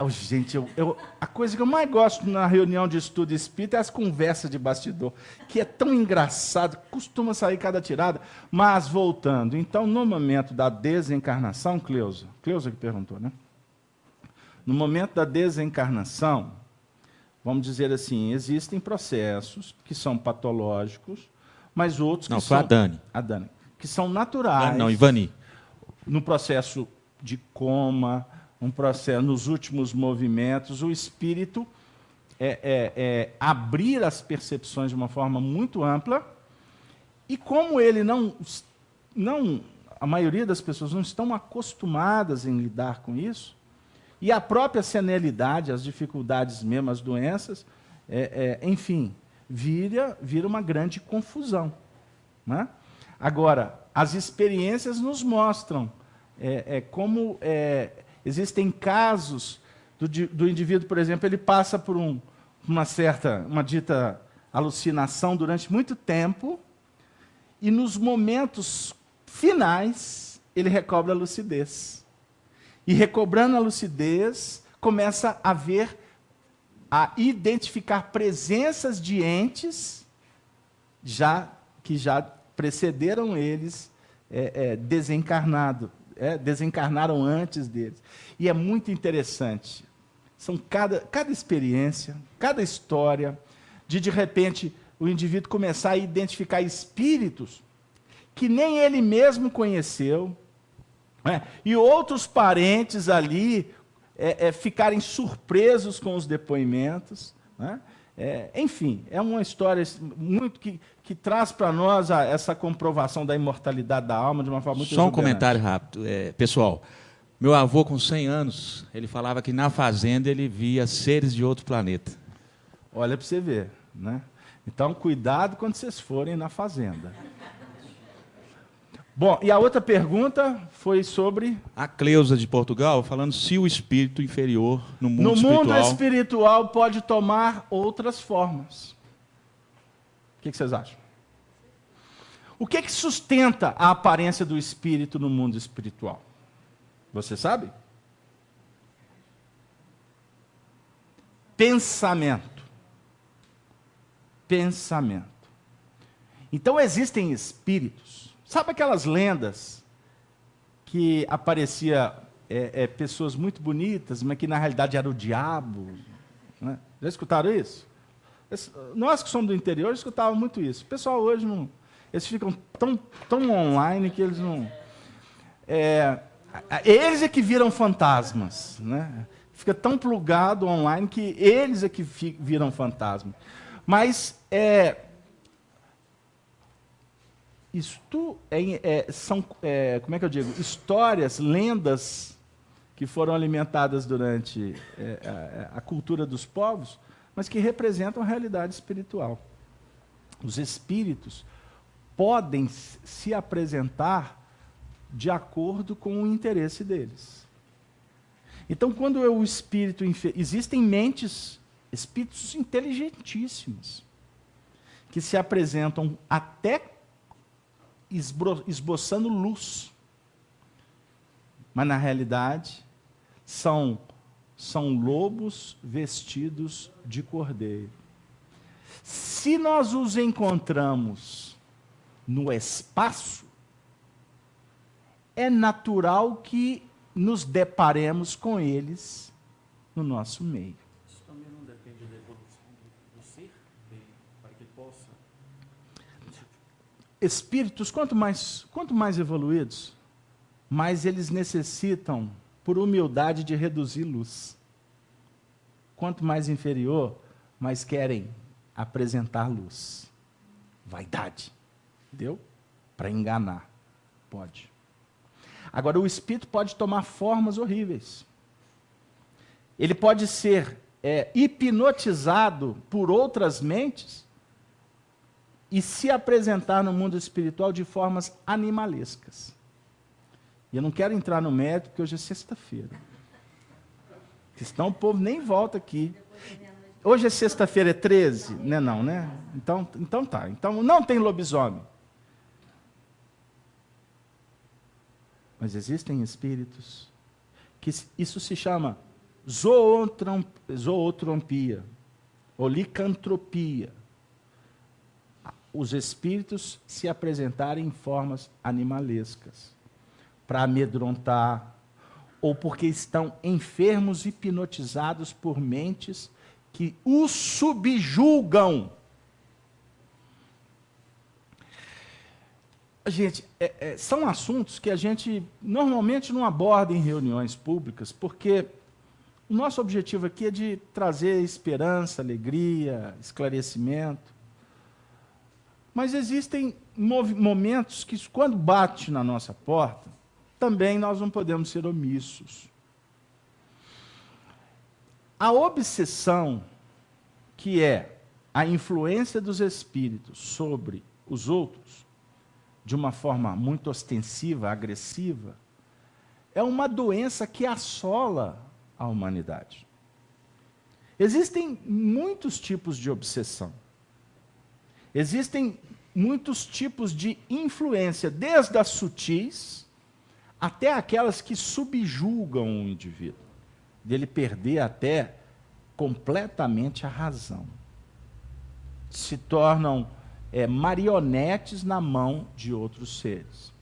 Gente, a coisa que eu mais gosto na reunião de estudo espírita é as conversas de bastidor, que é tão engraçado, costuma sair cada tirada. Mas, voltando, então, no momento da desencarnação, Cleusa que perguntou, né? No momento da desencarnação, vamos dizer assim, existem processos que são patológicos, mas outros que são... Não, foi a Dani. Que são naturais. Não, Ivani. No processo de coma... um processo, nos últimos movimentos, o espírito abrir as percepções de uma forma muito ampla, e como ele a maioria das pessoas não estão acostumadas em lidar com isso, e a própria senilidade, as dificuldades mesmo, as doenças, enfim, vira uma grande confusão, né? Agora, as experiências nos mostram como existem casos do indivíduo, por exemplo, ele passa por uma dita alucinação durante muito tempo, e nos momentos finais ele recobra a lucidez. E recobrando a lucidez, começa a identificar presenças de entes que já precederam eles desencarnaram antes deles. E é muito interessante. São cada experiência, cada história, de repente, o indivíduo começar a identificar espíritos que nem ele mesmo conheceu, né? E outros parentes ali ficarem surpresos com os depoimentos, né? Enfim, é uma história muito que traz para nós essa comprovação da imortalidade da alma de uma forma muito Só um exuberante. comentário rápido. Pessoal, meu avô com 100 anos, ele falava que na fazenda ele via seres de outro planeta. Olha para você ver, né? Então, cuidado quando vocês forem na fazenda. Bom, e a outra pergunta foi sobre... A Cleusa de Portugal, falando se o espírito inferior no mundo No espiritual... mundo espiritual pode tomar outras formas. O que vocês acham? O que sustenta a aparência do espírito no mundo espiritual? Você sabe? Pensamento. Pensamento. Então existem espíritos. Sabe aquelas lendas que aparecia pessoas muito bonitas, mas que na realidade era o diabo? Né? Já escutaram isso? Nós que somos do interior escutávamos muito isso. O pessoal hoje não... Eles ficam tão online que eles não... Eles é que viram fantasmas, né? Fica tão plugado online que eles é que viram fantasmas. Mas isto são, como é que eu digo, histórias, lendas que foram alimentadas durante a cultura dos povos, mas que representam a realidade espiritual. Os espíritos podem se apresentar de acordo com o interesse deles. Então, quando o espírito... Existem mentes, espíritos inteligentíssimos, que se apresentam até esboçando luz. Mas, na realidade, são lobos vestidos de cordeiro. Se nós os encontramos no espaço, é natural que nos deparemos com eles no nosso meio. Isso também não depende da evolução do ser, para que possa... Espíritos, quanto mais evoluídos, mais eles necessitam, por humildade, de reduzir luz. Quanto mais inferior, mais querem apresentar luz. Vaidade. Entendeu? Para enganar. Pode. Agora, o espírito pode tomar formas horríveis. Ele pode ser hipnotizado por outras mentes e se apresentar no mundo espiritual de formas animalescas. E eu não quero entrar no mérito, porque hoje é sexta-feira. Senão o povo nem volta aqui. Hoje é sexta-feira, é 13? Não é não, né? Então tá. Então não tem lobisomem. Mas existem espíritos que isso se chama zootropia ou licantropia. Os espíritos se apresentarem em formas animalescas para amedrontar, ou porque estão enfermos, hipnotizados por mentes que os subjulgam. Gente, são assuntos que a gente normalmente não aborda em reuniões públicas, porque o nosso objetivo aqui é de trazer esperança, alegria, esclarecimento. Mas existem momentos que, quando bate na nossa porta, também nós não podemos ser omissos. A obsessão, que é a influência dos espíritos sobre os outros, de uma forma muito ostensiva, agressiva, é uma doença que assola a humanidade. Existem muitos tipos de obsessão. Existem muitos tipos de influência, desde as sutis até aquelas que subjugam o indivíduo, dele perder até completamente a razão. Se tornam marionetes na mão de outros seres.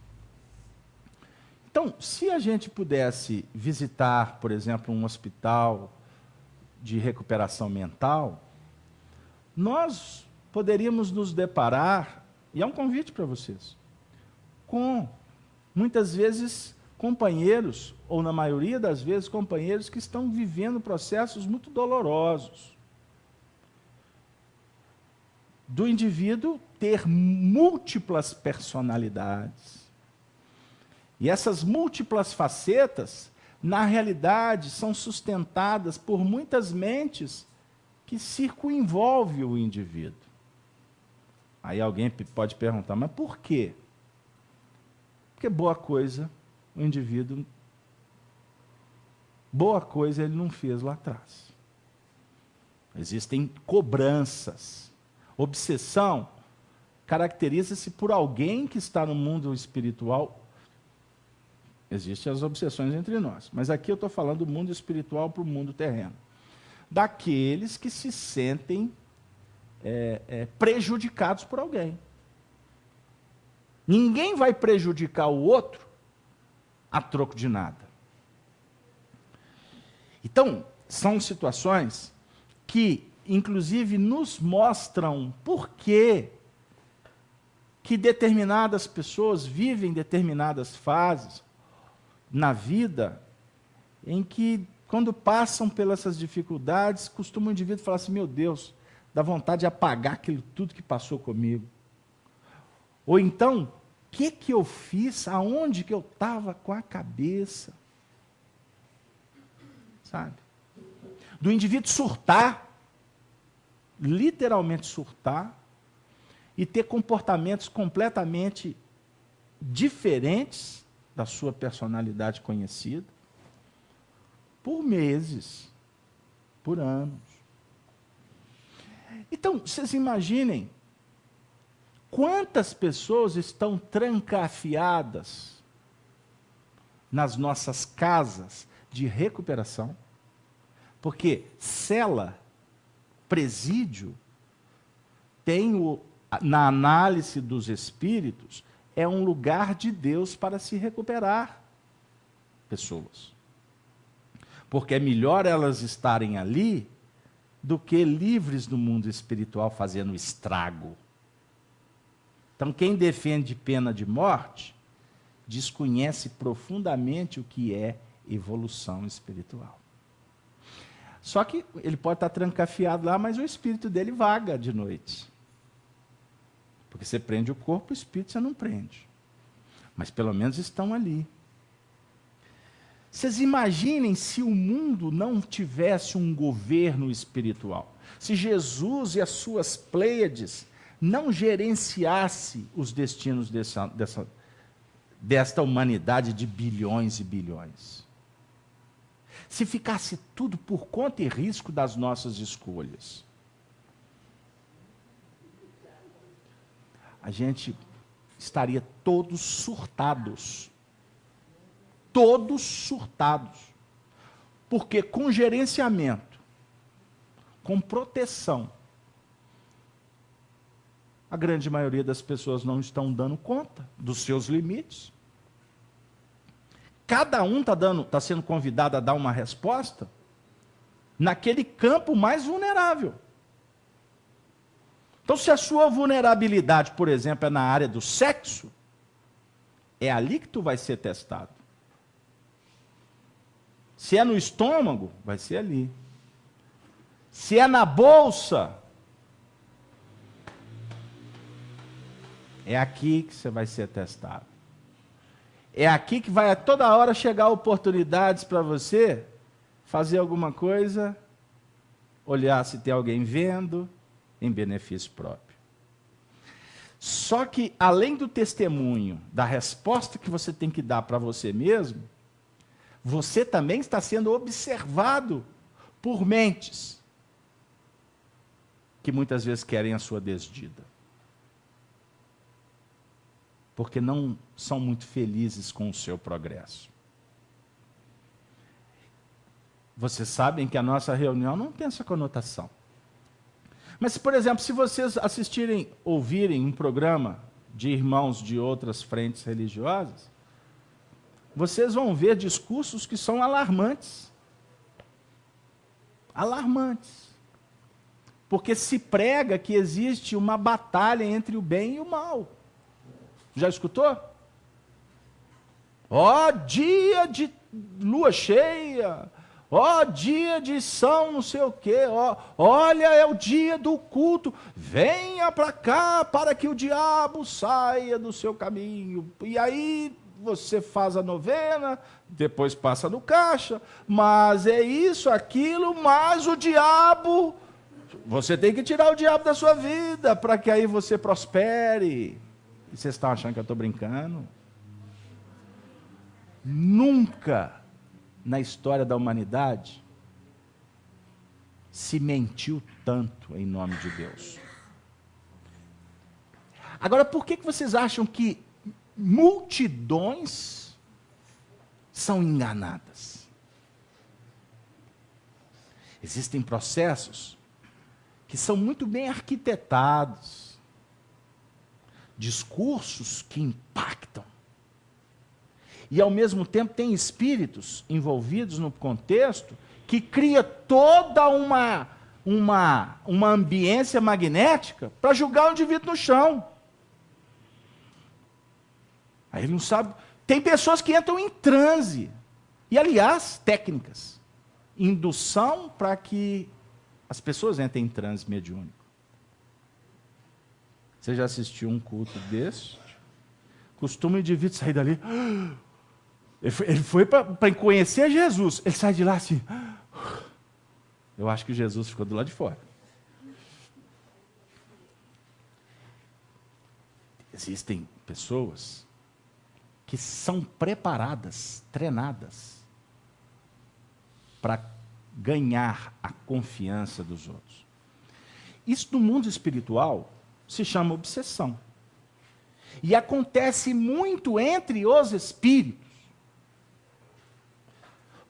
Então, se a gente pudesse visitar, por exemplo, um hospital de recuperação mental, nós poderíamos nos deparar, e é um convite para vocês, com, muitas vezes, companheiros, ou na maioria das vezes, companheiros que estão vivendo processos muito dolorosos. Do indivíduo ter múltiplas personalidades. E essas múltiplas facetas, na realidade, são sustentadas por muitas mentes que circunvolvem o indivíduo. Aí alguém pode perguntar, mas por quê? Porque boa coisa o indivíduo, boa coisa ele não fez lá atrás. Existem cobranças. Obsessão caracteriza-se por alguém que está no mundo espiritual. Existem as obsessões entre nós, mas aqui eu estou falando do mundo espiritual para o mundo terreno. Daqueles que se sentem prejudicados por alguém. Ninguém vai prejudicar o outro a troco de nada. Então, são situações que, inclusive, nos mostram por que determinadas pessoas vivem determinadas fases na vida em que, quando passam pelas essas dificuldades, costuma o indivíduo falar assim, meu Deus, dá vontade de apagar aquilo tudo que passou comigo. Ou então, o que eu fiz? Aonde que eu estava com a cabeça? Sabe? Do indivíduo surtar, literalmente surtar, e ter comportamentos completamente diferentes da sua personalidade conhecida, por meses, por anos. Então, vocês imaginem quantas pessoas estão trancafiadas nas nossas casas de recuperação, porque cela, presídio, tem na análise dos espíritos, é um lugar de Deus para se recuperar pessoas. Porque é melhor elas estarem ali do que livres do mundo espiritual fazendo estrago. Então, quem defende pena de morte desconhece profundamente o que é evolução espiritual. Só que ele pode estar trancafiado lá, mas o espírito dele vaga de noite. Porque você prende o corpo, o espírito você não prende. Mas pelo menos estão ali. Vocês imaginem se o mundo não tivesse um governo espiritual. Se Jesus e as suas Pleiades não gerenciasse os destinos desta humanidade de bilhões e bilhões. Se ficasse tudo por conta e risco das nossas escolhas. A gente estaria todos surtados. Todos surtados. Porque com gerenciamento, com proteção, a grande maioria das pessoas não estão dando conta dos seus limites. Cada um está sendo convidado a dar uma resposta naquele campo mais vulnerável. Então, se a sua vulnerabilidade, por exemplo, é na área do sexo, é ali que tu vai ser testado. Se é no estômago, vai ser ali. Se é na bolsa, É aqui que você vai ser testado. É aqui que vai a toda hora chegar oportunidades para você fazer alguma coisa, olhar se tem alguém vendo, em benefício próprio. Só que, além do testemunho, da resposta que você tem que dar para você mesmo, você também está sendo observado por mentes que muitas vezes querem a sua desdida. Porque não são muito felizes com o seu progresso. Vocês sabem que a nossa reunião não tem essa conotação. Mas, por exemplo, se vocês ouvirem um programa de irmãos de outras frentes religiosas, vocês vão ver discursos que são alarmantes. Alarmantes. Porque se prega que existe uma batalha entre o bem e o mal. Já escutou? Ó, dia de lua cheia, ó, dia de São não sei o quê, ó, olha, é o dia do culto, venha para cá para que o diabo saia do seu caminho. E aí você faz a novena, depois passa no caixa, mas é isso, aquilo, mas o diabo, você tem que tirar o diabo da sua vida para que aí você prospere. E vocês estão achando que eu estou brincando? Nunca na história da humanidade se mentiu tanto em nome de Deus. Agora, por que vocês acham que multidões são enganadas? Existem processos que são muito bem arquitetados, discursos que impactam. E, ao mesmo tempo, tem espíritos envolvidos no contexto que cria toda uma ambiência magnética para julgar o indivíduo no chão. Aí ele não sabe. Tem pessoas que entram em transe. E, aliás, técnicas. Indução para que as pessoas entrem em transe mediúnico. Você já assistiu um culto desse? Costuma o indivíduo sair dali. Ele foi para conhecer Jesus. Ele sai de lá assim. Eu acho que Jesus ficou do lado de fora. Existem pessoas que são preparadas, treinadas, para ganhar a confiança dos outros. Isso no mundo espiritual se chama obsessão. E acontece muito entre os espíritos.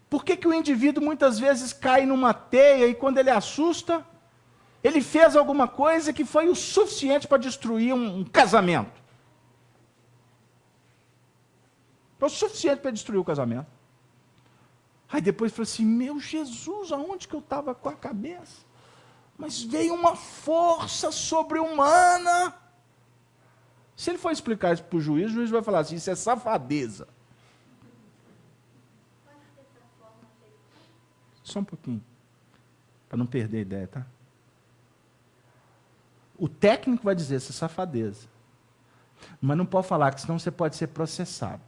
Por que o indivíduo muitas vezes cai numa teia e quando ele assusta, ele fez alguma coisa que foi o suficiente para destruir um casamento? Foi o suficiente para destruir o casamento. Aí depois falou assim, meu Jesus, aonde que eu estava com a cabeça? Mas veio uma força sobre-humana. Se ele for explicar isso para o juiz vai falar assim, isso é safadeza. Só um pouquinho, para não perder a ideia, tá? O técnico vai dizer, isso é safadeza. Mas não pode falar, que senão você pode ser processado.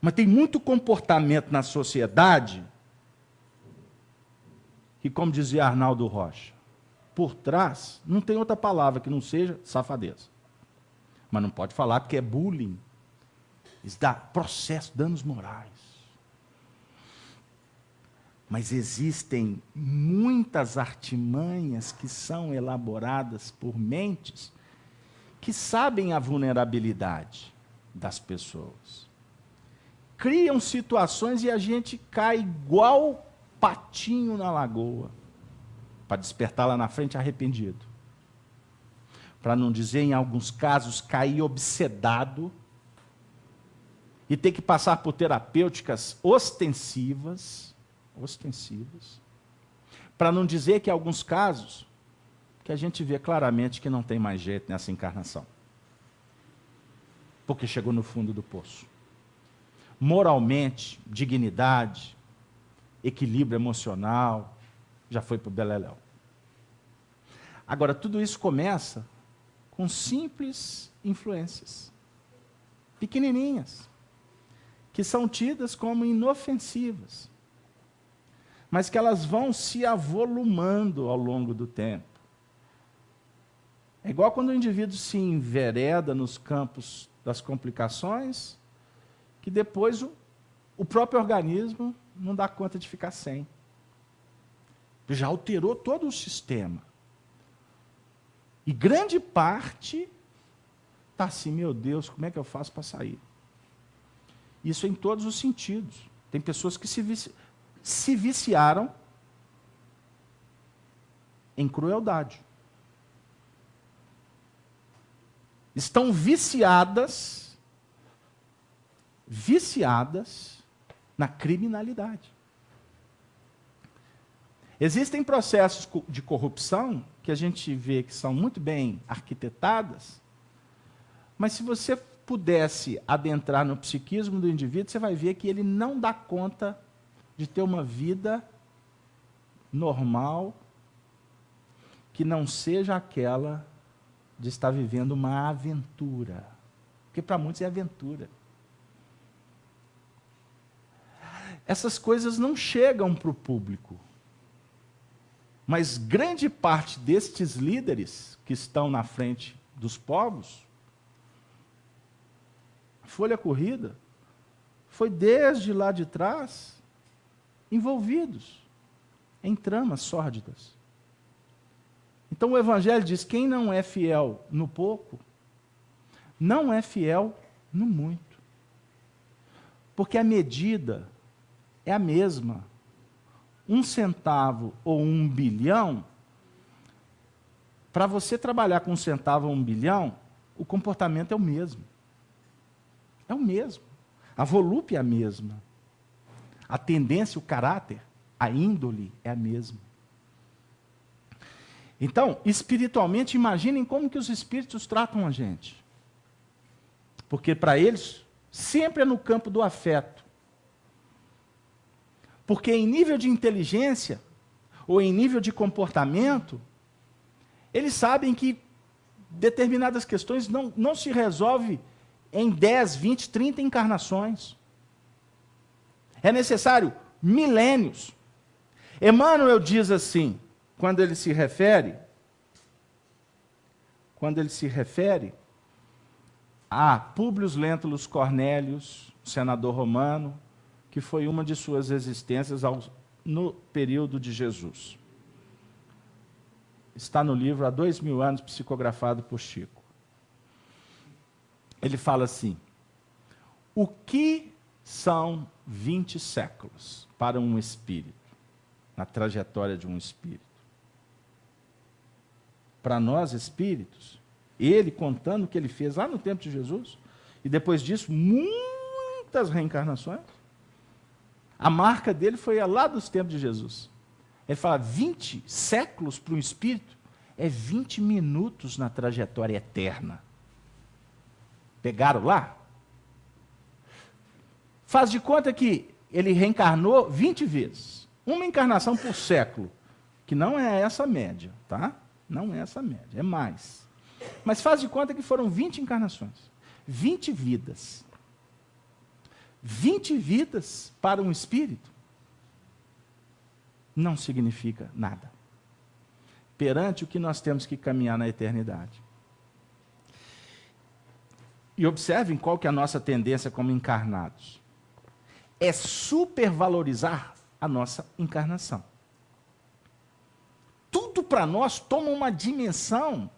Mas tem muito comportamento na sociedade que, como dizia Arnaldo Rocha, por trás não tem outra palavra que não seja safadeza. Mas não pode falar porque é bullying. Isso dá processo, danos morais. Mas existem muitas artimanhas que são elaboradas por mentes que sabem a vulnerabilidade das pessoas. Criam situações e a gente cai igual patinho na lagoa, para despertar lá na frente arrependido. Para não dizer, em alguns casos, cair obsedado e ter que passar por terapêuticas ostensivas, para não dizer que, em alguns casos, que a gente vê claramente que não tem mais jeito nessa encarnação. Porque chegou no fundo do poço. Moralmente, dignidade, equilíbrio emocional, já foi para o beleléu. Agora, tudo isso começa com simples influências, pequenininhas, que são tidas como inofensivas, mas que elas vão se avolumando ao longo do tempo. É igual quando o indivíduo se envereda nos campos das complicações, que depois o próprio organismo não dá conta de ficar sem. Já alterou todo o sistema. E grande parte está assim, meu Deus, como é que eu faço para sair? Isso em todos os sentidos. Tem pessoas que se viciaram em crueldade. Estão viciadas na criminalidade. Existem processos de corrupção que a gente vê que são muito bem arquitetadas, mas se você pudesse adentrar no psiquismo do indivíduo, você vai ver que ele não dá conta de ter uma vida normal que não seja aquela de estar vivendo uma aventura. Porque para muitos é aventura. Essas coisas não chegam para o público. Mas grande parte destes líderes que estão na frente dos povos, folha corrida, foi desde lá de trás envolvidos em tramas sórdidas. Então o Evangelho diz: quem não é fiel no pouco, não é fiel no muito. Porque a medida é a mesma. 1 centavo ou 1 bilhão, para você trabalhar com 1 centavo ou 1 bilhão, o comportamento é o mesmo. É o mesmo. A volúpia é a mesma. A tendência, o caráter, a índole é a mesma. Então, espiritualmente, imaginem como que os espíritos tratam a gente. Porque para eles, sempre é no campo do afeto. Porque em nível de inteligência, ou em nível de comportamento, eles sabem que determinadas questões não se resolvem em 10, 20, 30 encarnações. É necessário milênios. Emmanuel diz assim, quando ele se refere a Públio Lentulus Cornélios, senador romano, que foi uma de suas existências no período de Jesus. Está no livro há 2000 anos, psicografado por Chico. Ele fala assim: o que são 20 séculos para um espírito, na trajetória de um espírito? Para nós espíritos, ele contando o que ele fez lá no tempo de Jesus, e depois disso, muitas reencarnações, a marca dele foi lá dos tempos de Jesus. Ele fala, 20 séculos para um espírito é 20 minutos na trajetória eterna. Pegaram lá? Faz de conta que ele reencarnou 20 vezes. Uma encarnação por século, que não é essa média, tá? Não é essa média, é mais. Mas faz de conta que foram 20 encarnações. 20 vidas. 20 vidas para um espírito não significa nada perante o que nós temos que caminhar na eternidade. E observem qual que é a nossa tendência como encarnados. É supervalorizar a nossa encarnação. Tudo para nós toma uma dimensão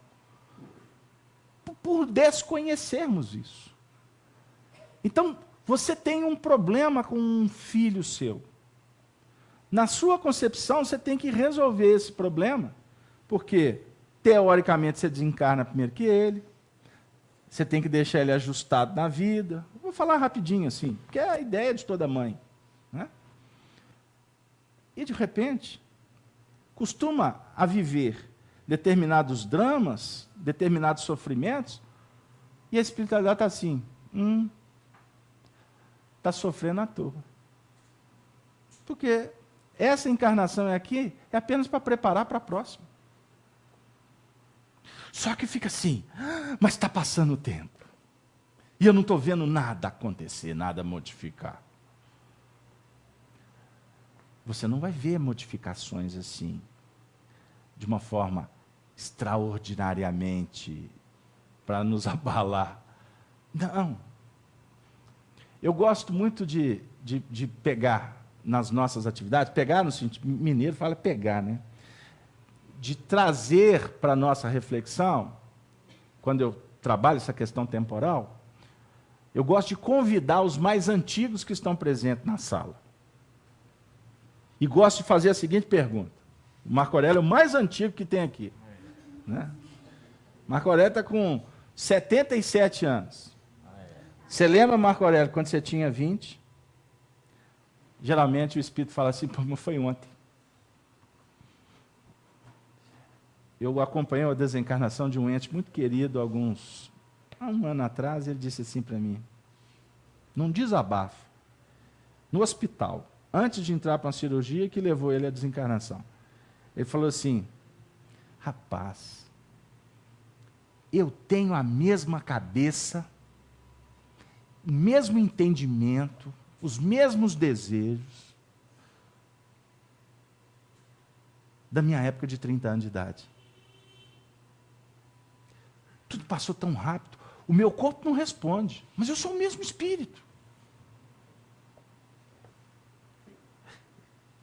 por desconhecermos isso. Então, você tem um problema com um filho seu. Na sua concepção, você tem que resolver esse problema, porque, teoricamente, você desencarna primeiro que ele, você tem que deixar ele ajustado na vida. Vou falar rapidinho assim, porque é a ideia de toda mãe. Né? E, de repente, costuma a viver determinados dramas, determinados sofrimentos, e a espiritualidade está assim, está sofrendo à toa. Porque essa encarnação aqui é apenas para preparar para a próxima. Só que fica assim, mas está passando o tempo. E eu não estou vendo nada acontecer, nada modificar. Você não vai ver modificações assim, de uma forma extraordinariamente para nos abalar. Não. Eu gosto muito de pegar nas nossas atividades, pegar no sentido, mineiro fala pegar, né? De trazer para a nossa reflexão, quando eu trabalho essa questão temporal, eu gosto de convidar os mais antigos que estão presentes na sala. E gosto de fazer a seguinte pergunta. O Marco Aurélio é o mais antigo que tem aqui. Né? Marco Aurélio está com 77 anos. Você lembra, Marco Aurélio, quando você tinha 20? Geralmente o Espírito fala assim, pô, mas foi ontem. Eu acompanhei a desencarnação de um ente muito querido há um ano atrás, ele disse assim para mim, num desabafo, no hospital, antes de entrar para uma cirurgia que levou ele à desencarnação. Ele falou assim, rapaz, eu tenho a mesma cabeça, o mesmo entendimento, os mesmos desejos da minha época de 30 anos de idade. Tudo passou tão rápido. O meu corpo não responde, mas eu sou o mesmo espírito.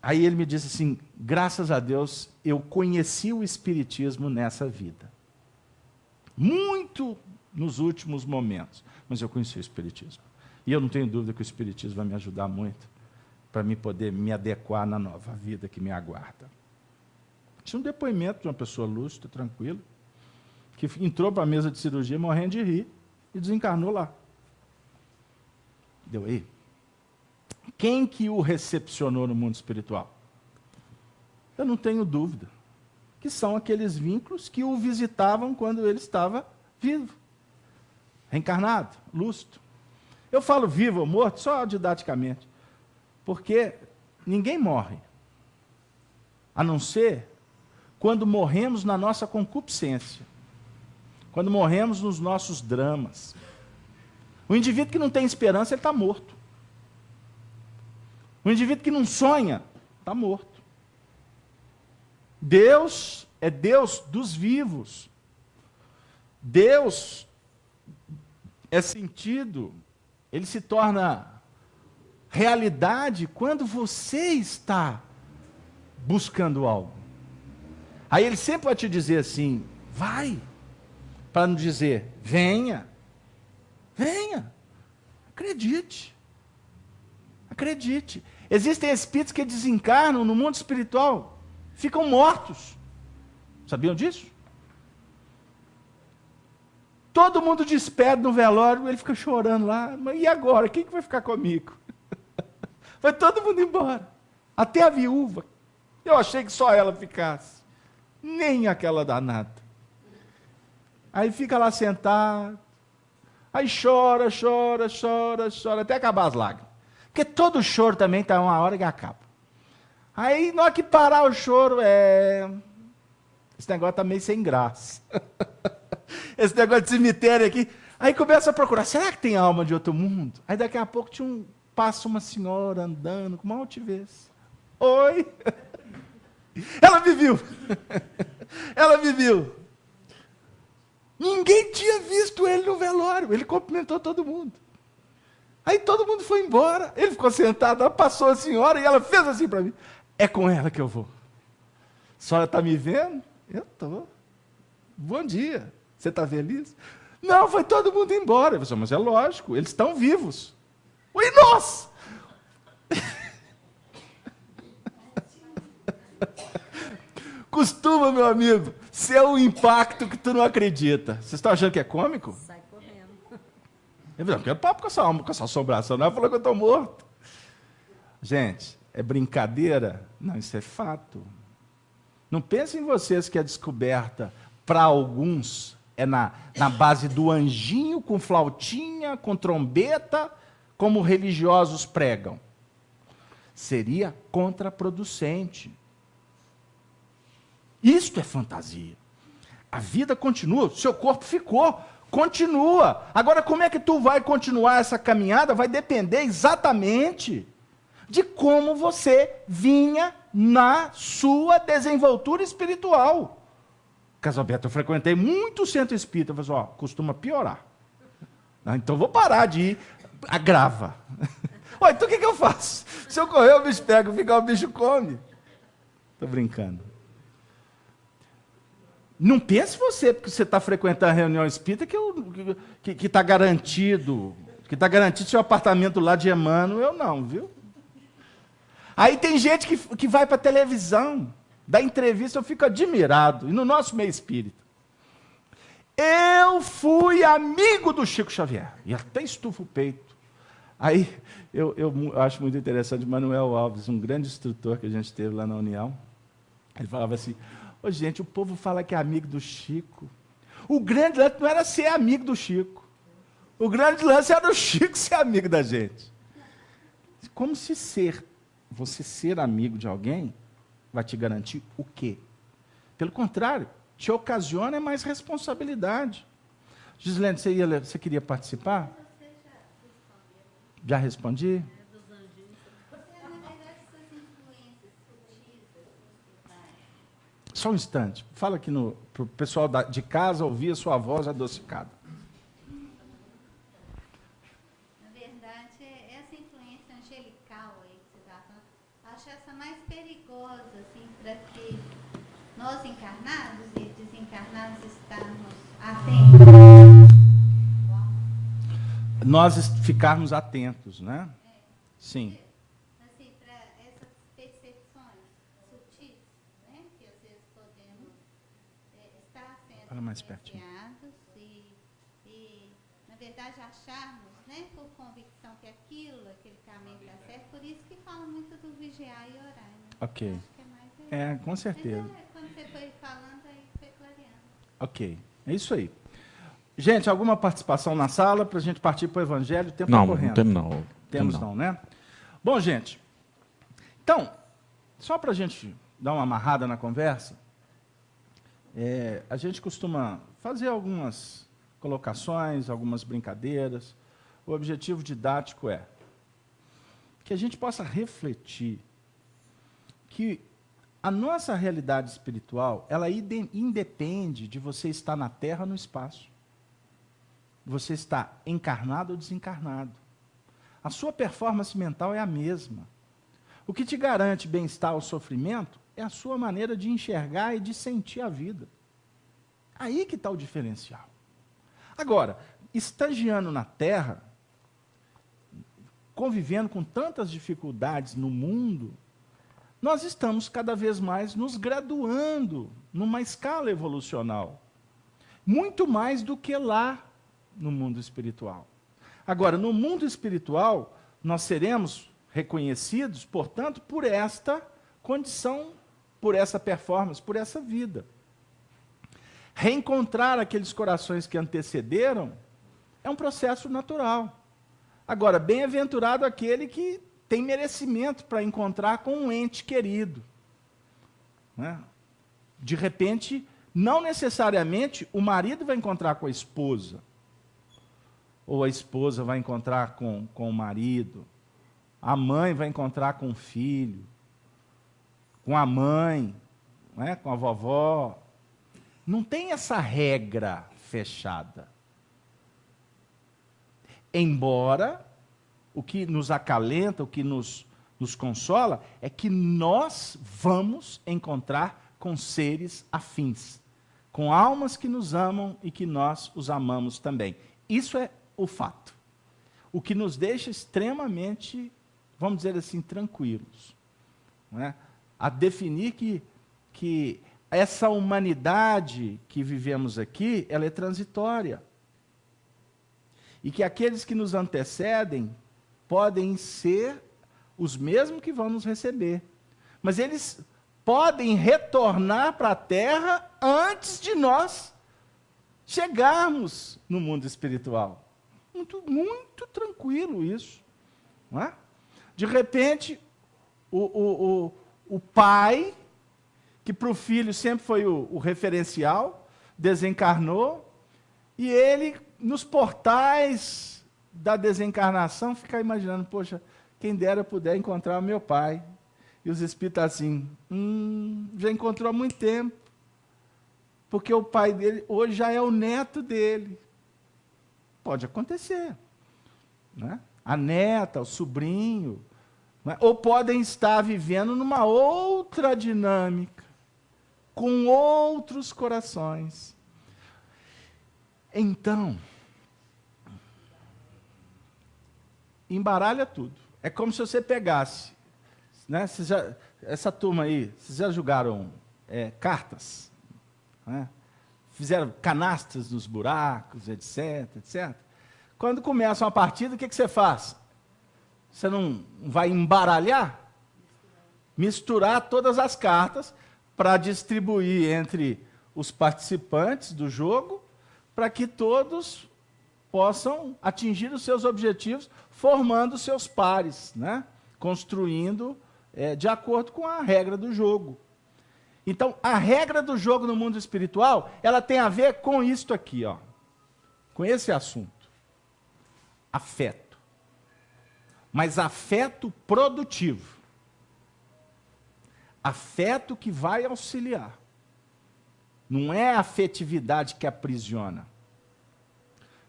Aí ele me disse assim, graças a Deus, eu conheci o espiritismo nessa vida. Muito nos últimos momentos, mas eu conheci o espiritismo. E eu não tenho dúvida que o espiritismo vai me ajudar muito para mim poder me adequar na nova vida que me aguarda. Isso é um depoimento de uma pessoa lúcida, tranquila, que entrou para a mesa de cirurgia morrendo de rir e desencarnou lá. Deu aí? Quem que o recepcionou no mundo espiritual? Eu não tenho dúvida que são aqueles vínculos que o visitavam quando ele estava vivo, reencarnado, lúcido. Eu falo vivo ou morto só didaticamente, porque ninguém morre, a não ser quando morremos na nossa concupiscência, quando morremos nos nossos dramas. O indivíduo que não tem esperança, ele está morto. O indivíduo que não sonha, está morto. Deus é Deus dos vivos. Deus é sentido, ele se torna realidade quando você está buscando algo. Aí ele sempre vai te dizer assim, vai, para não dizer, venha, venha, acredite, acredite. Existem espíritos que desencarnam no mundo espiritual, ficam mortos. Sabiam disso? Todo mundo despede no velório, ele fica chorando lá, mas e agora? Quem que vai ficar comigo? Vai todo mundo embora, até a viúva. Eu achei que só ela ficasse, nem aquela danada. Aí fica lá sentado, aí chora, chora, chora, chora, até acabar as lágrimas. Porque todo choro também está uma hora que acaba. Aí, na hora que parar o choro, esse negócio está meio sem graça. Esse negócio de cemitério aqui. Aí começa a procurar, será que tem alma de outro mundo? Aí daqui a pouco passa uma senhora andando com uma altivez. Oi! Ela me viu. Ela me viu. Ninguém tinha visto ele no velório. Ele cumprimentou todo mundo. Aí todo mundo foi embora. Ele ficou sentado, passou a senhora e ela fez assim para mim. É com ela que eu vou. A senhora está me vendo? Eu estou. Bom dia. Você está feliz? Não, foi todo mundo embora. Eu falei, mas é lógico, eles estão vivos. E nós? Costuma, meu amigo, ser um impacto que tu não acredita. Vocês estão achando que é cômico? Sai correndo. Eu não quero papo com essa alma, com essa assombração. Não, falou que eu estou morto. Gente, é brincadeira? Não, isso é fato. Não pensem em vocês que a descoberta, para alguns, é na base do anjinho, com flautinha, com trombeta, como religiosos pregam. Seria contraproducente. Isto é fantasia. A vida continua, seu corpo ficou, continua. Agora, como é que tu vai continuar essa caminhada? Vai depender exatamente de como você vinha na sua desenvoltura espiritual. Casalberto, eu frequentei muito centro espírita, eu falei, ó, costuma piorar. Então vou parar de ir, agrava. Ué, então o que eu faço? Se eu correr, o bicho pega, ficar, o bicho come. Estou brincando. Não pense você, porque você está frequentando a reunião espírita, que está garantido, seu apartamento lá de Emmanuel, não, viu? Aí tem gente que vai para a televisão, dá entrevista, eu fico admirado, e no nosso meio espírita. Eu fui amigo do Chico Xavier, e até estufa o peito. Aí, eu acho muito interessante, Manuel Alves, um grande instrutor que a gente teve lá na União, ele falava assim, ô gente, o povo fala que é amigo do Chico. O grande lance não era ser amigo do Chico. O grande lance era o Chico ser amigo da gente. Como se você ser amigo de alguém vai te garantir o quê? Pelo contrário, te ocasiona mais responsabilidade. Gislene, você queria participar? Já respondi? Só um instante. Fala aqui para o pessoal de casa ouvir a sua voz adocicada. Na verdade, essa influência angelical aí que você está falando, acho essa mais perigosa, assim, para que nós encarnados e desencarnados estarmos atentos. Nós ficarmos atentos, né? Sim. Assim, para essas percepções sutis, né? Que às vezes podemos estar sendo influenciados e, na verdade, acharmos, né? Por convicção que aquele caminho está certo. Por isso que fala muito do vigiar e orar, né? Ok. Acho que é mais Com certeza. Mas quando você foi falando, aí foi clareando. Ok. É isso aí. Gente, alguma participação na sala para a gente partir para o Evangelho? O tempo está correndo. Não temos não. Temos não, né? Bom, gente, então, só para a gente dar uma amarrada na conversa, a gente costuma fazer algumas colocações, algumas brincadeiras. O objetivo didático é que a gente possa refletir que a nossa realidade espiritual, ela independe de você estar na Terra ou no espaço. Você está encarnado ou desencarnado. A sua performance mental é a mesma. O que te garante bem-estar ou sofrimento é a sua maneira de enxergar e de sentir a vida. Aí que está o diferencial. Agora, estagiando na Terra, convivendo com tantas dificuldades no mundo, nós estamos cada vez mais nos graduando numa escala evolucional. Muito mais do que lá no mundo espiritual. Agora, no mundo espiritual, nós seremos reconhecidos, portanto, por esta condição, por essa performance, por essa vida. Reencontrar aqueles corações que antecederam é um processo natural. Agora, bem-aventurado aquele que tem merecimento para encontrar com um ente querido. Né? De repente, não necessariamente o marido vai encontrar com a esposa, ou a esposa vai encontrar com o marido, a mãe vai encontrar com o filho, com a mãe, né, com a vovó. Não tem essa regra fechada. Embora o que nos acalenta, o que nos consola, é que nós vamos encontrar com seres afins, com almas que nos amam e que nós os amamos também. Isso é o fato. O que nos deixa extremamente, vamos dizer assim, tranquilos. Não é? A definir que essa humanidade que vivemos aqui, ela é transitória. E que aqueles que nos antecedem podem ser os mesmos que vão nos receber. Mas eles podem retornar para a Terra antes de nós chegarmos no mundo espiritual. Muito, muito tranquilo isso. Não é? De repente, o pai, que para o filho sempre foi o referencial, desencarnou, e ele, nos portais da desencarnação, fica imaginando, poxa, quem dera eu puder encontrar o meu pai. E os espíritos assim, já encontrou há muito tempo, porque o pai dele hoje já é o neto dele. Pode acontecer, né? A neta, o sobrinho, né? Ou podem estar vivendo numa outra dinâmica, com outros corações. Então, embaralha tudo. É como se você pegasse, né? Essa turma aí, vocês já jogaram cartas? Né? Fizeram canastras nos buracos, etc, etc. Quando começa uma partida, o que você faz? Você não vai embaralhar? Misturar todas as cartas para distribuir entre os participantes do jogo, para que todos possam atingir os seus objetivos, formando seus pares, né? Construindo de acordo com a regra do jogo. Então, a regra do jogo no mundo espiritual, ela tem a ver com isto aqui, ó, com esse assunto. Afeto. Mas afeto produtivo. Afeto que vai auxiliar. Não é a afetividade que aprisiona.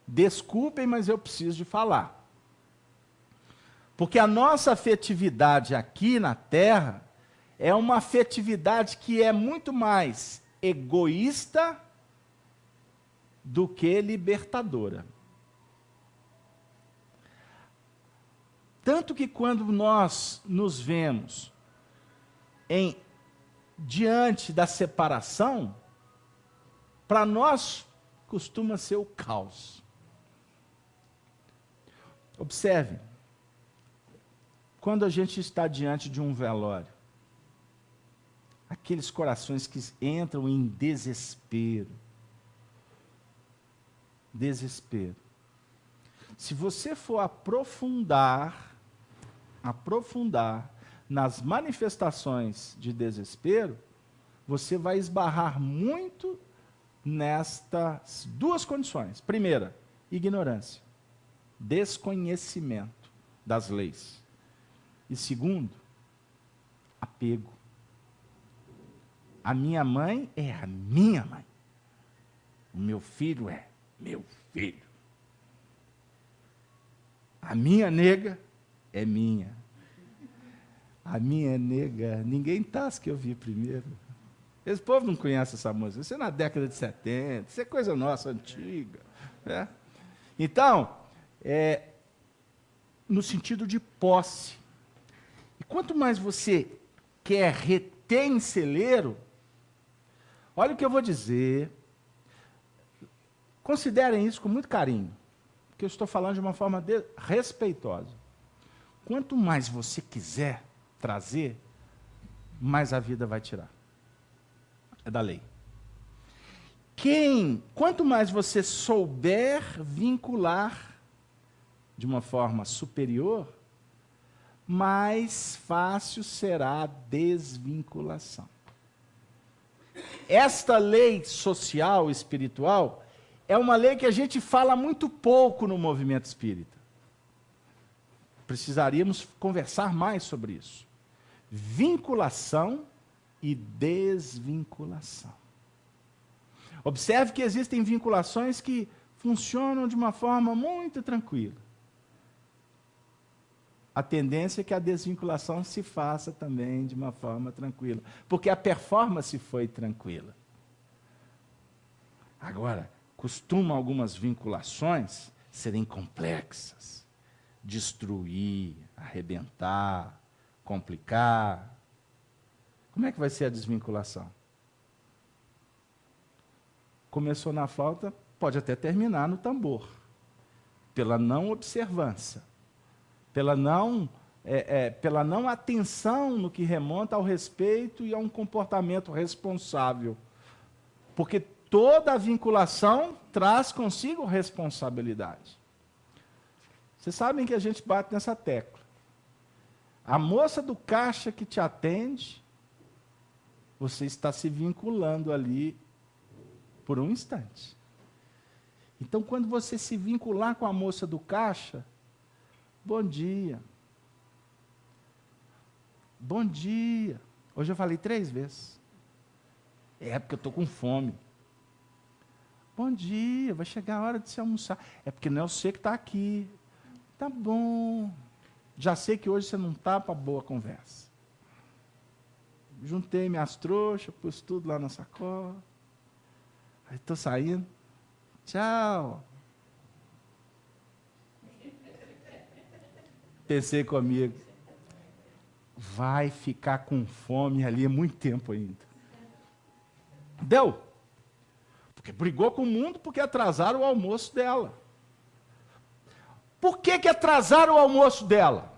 Desculpem, mas eu preciso de falar. Porque a nossa afetividade aqui na Terra é uma afetividade que é muito mais egoísta do que libertadora. Tanto que quando nós nos vemos diante da separação, para nós costuma ser o caos. Observe, quando a gente está diante de um velório, aqueles corações que entram em desespero. Desespero. Se você for aprofundar nas manifestações de desespero, você vai esbarrar muito nestas duas condições. Primeira, ignorância, desconhecimento das leis. E segundo, apego. A minha mãe é a minha mãe. O meu filho é meu filho. A minha nega é minha. A minha nega, ninguém tasca que eu vi primeiro. Esse povo não conhece essa música. Isso é na década de 70, isso é coisa nossa, antiga. Né? Então, no sentido de posse. E quanto mais você quer reter em celeiro, olha o que eu vou dizer. Considerem isso com muito carinho, porque eu estou falando de uma forma respeitosa. Quanto mais você quiser trazer, mais a vida vai tirar. É da lei. Quanto mais você souber vincular de uma forma superior, mais fácil será a desvinculação. Esta lei social, espiritual, é uma lei que a gente fala muito pouco no movimento espírita. Precisaríamos conversar mais sobre isso. Vinculação e desvinculação. Observe que existem vinculações que funcionam de uma forma muito tranquila. A tendência é que a desvinculação se faça também de uma forma tranquila, porque a performance foi tranquila. Agora, costumam algumas vinculações serem complexas, destruir, arrebentar, complicar. Como é que vai ser a desvinculação? Começou na flauta, pode até terminar no tambor, pela não observância, pela não atenção no que remonta ao respeito e a um comportamento responsável. Porque toda a vinculação traz consigo responsabilidade. Vocês sabem que a gente bate nessa tecla. A moça do caixa que te atende, você está se vinculando ali por um instante. Então, quando você se vincular com a moça do caixa, bom dia. Bom dia. Hoje eu falei 3 vezes. É porque eu estou com fome. Bom dia, vai chegar a hora de se almoçar. É porque não é você que está aqui. Tá bom. Já sei que hoje você não está para boa conversa. Juntei minhas trouxas, pus tudo lá na sacola. Aí estou saindo. Tchau. Pensei comigo. Vai ficar com fome ali há muito tempo ainda. Deu? Porque brigou com o mundo porque atrasaram o almoço dela. Por que atrasaram o almoço dela?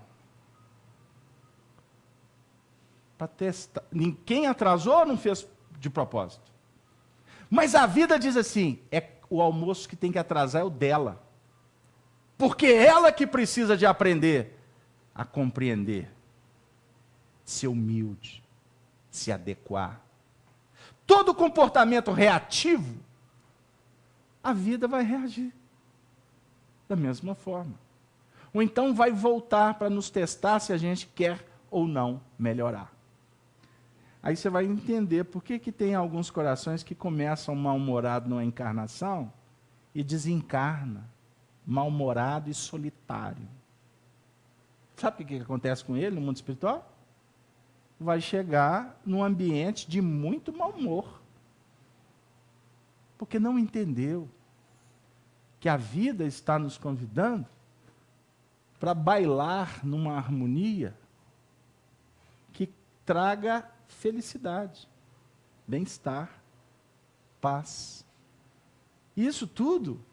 Para testar. Quem atrasou não fez de propósito. Mas a vida diz assim, é o almoço que tem que atrasar é o dela. Porque é ela que precisa de aprender a compreender, ser humilde, se adequar. Todo comportamento reativo, a vida vai reagir da mesma forma. Ou então vai voltar para nos testar se a gente quer ou não melhorar. Aí você vai entender por que tem alguns corações que começam mal-humorados numa encarnação e desencarna, mal-humorado e solitário. Sabe o que acontece com ele no mundo espiritual? Vai chegar num ambiente de muito mau humor. Porque não entendeu que a vida está nos convidando para bailar numa harmonia que traga felicidade, bem-estar, paz. Isso tudo,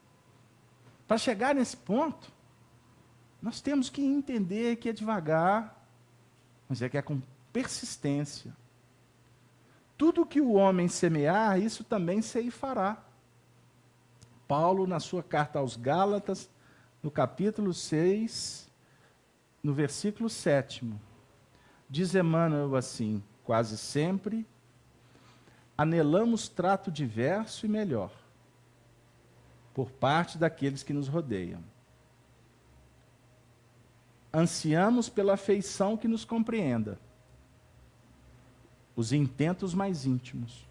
para chegar nesse ponto, nós temos que entender que é devagar, mas é que é com persistência. Tudo que o homem semear, isso também ceifará. Paulo, na sua carta aos Gálatas, no capítulo 6, no versículo 7, diz Emmanuel assim: quase sempre anelamos trato diverso e melhor por parte daqueles que nos rodeiam. Ansiamos pela afeição que nos compreenda, os intentos mais íntimos,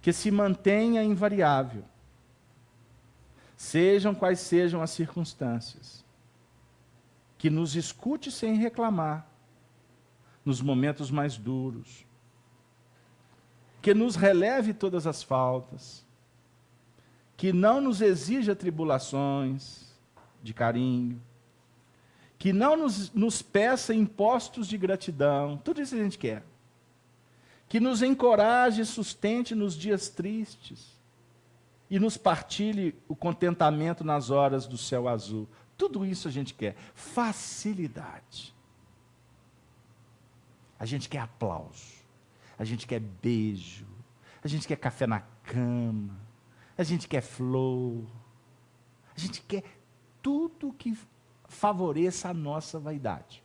que se mantenha invariável, sejam quais sejam as circunstâncias, que nos escute sem reclamar, nos momentos mais duros, que nos releve todas as faltas, que não nos exija tribulações de carinho, que não nos peça impostos de gratidão, tudo isso a gente quer. Que nos encoraje e sustente nos dias tristes e nos partilhe o contentamento nas horas do céu azul. Tudo isso a gente quer. Facilidade. A gente quer aplauso. A gente quer beijo. A gente quer café na cama. A gente quer flor. A gente quer tudo que favoreça a nossa vaidade.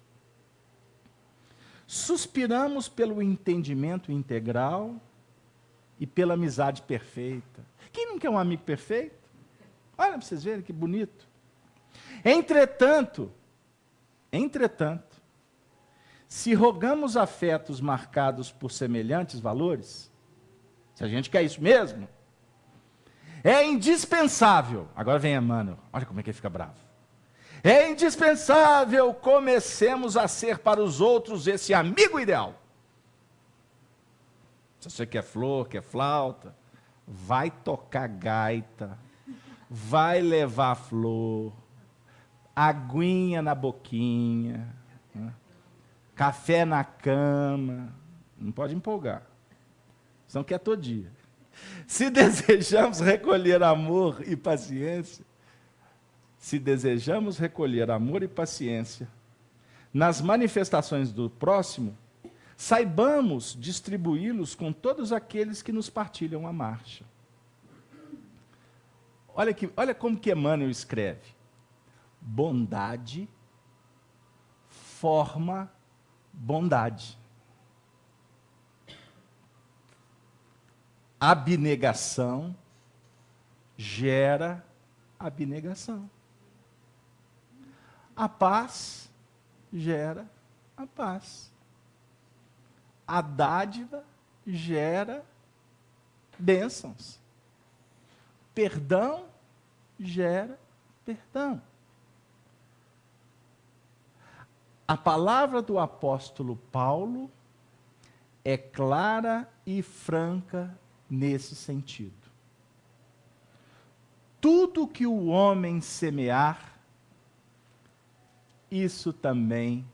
Suspiramos pelo entendimento integral e pela amizade perfeita. Quem não quer um amigo perfeito? Olha para vocês verem que bonito. Entretanto, se rogamos afetos marcados por semelhantes valores, se a gente quer isso mesmo, é indispensável. Agora vem Emmanuel, olha como é que ele fica bravo. É indispensável comecemos a ser para os outros esse amigo ideal. Se você quer flor, quer flauta, vai tocar gaita, vai levar flor, aguinha na boquinha, né? Café na cama, não pode empolgar, senão quer todo dia. Se desejamos recolher amor e paciência, nas manifestações do próximo, saibamos distribuí-los com todos aqueles que nos partilham a marcha. Olha como que Emmanuel escreve. Bondade forma bondade. abnegação gera abnegação. A paz gera a paz. A dádiva gera bênçãos. Perdão gera perdão. A palavra do apóstolo Paulo é clara e franca nesse sentido. Tudo que o homem semear, isso também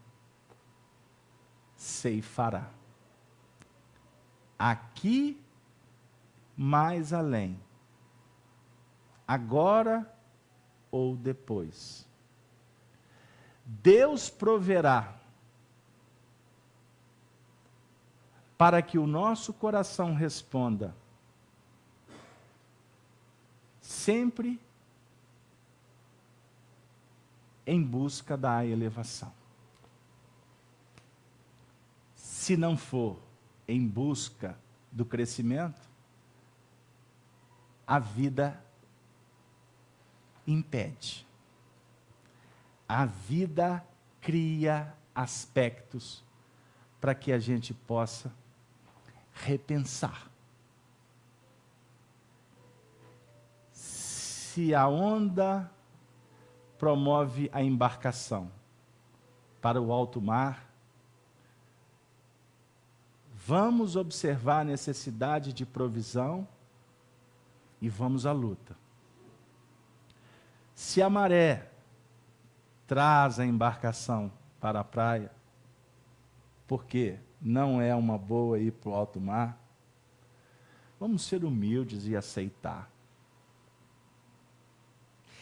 ceifará. Aqui, mais além. Agora ou depois. Deus proverá para que o nosso coração responda sempre em busca da elevação. Se não for em busca do crescimento, a vida impede. A vida cria aspectos para que a gente possa repensar. Se a onda promove a embarcação para o alto mar, vamos observar a necessidade de provisão e vamos à luta. Se a maré traz a embarcação para a praia, porque não é uma boa ir para o alto mar, vamos ser humildes e aceitar.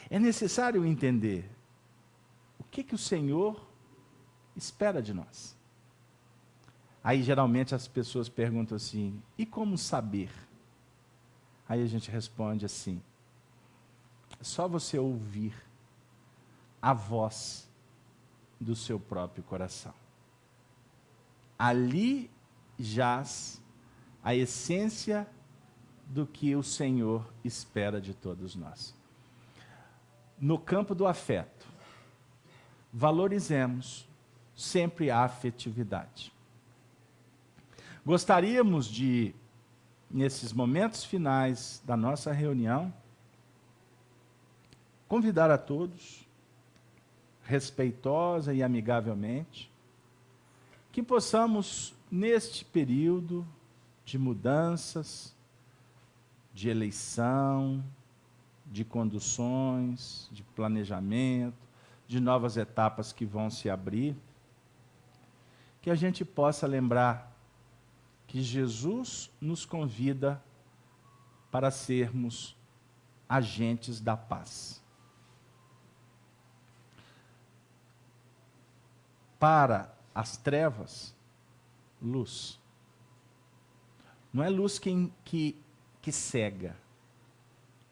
É necessário entender o que o Senhor espera de nós. Aí geralmente as pessoas perguntam assim, e como saber? Aí a gente responde assim, é só você ouvir a voz do seu próprio coração. Ali jaz a essência do que o Senhor espera de todos nós. No campo do afeto, valorizemos sempre a afetividade. Gostaríamos de, nesses momentos finais da nossa reunião, convidar a todos, respeitosa e amigavelmente, que possamos, neste período de mudanças, de eleição, de conduções, de planejamento, de novas etapas que vão se abrir, que a gente possa lembrar que Jesus nos convida para sermos agentes da paz. Para as trevas, luz. Não é luz que cega,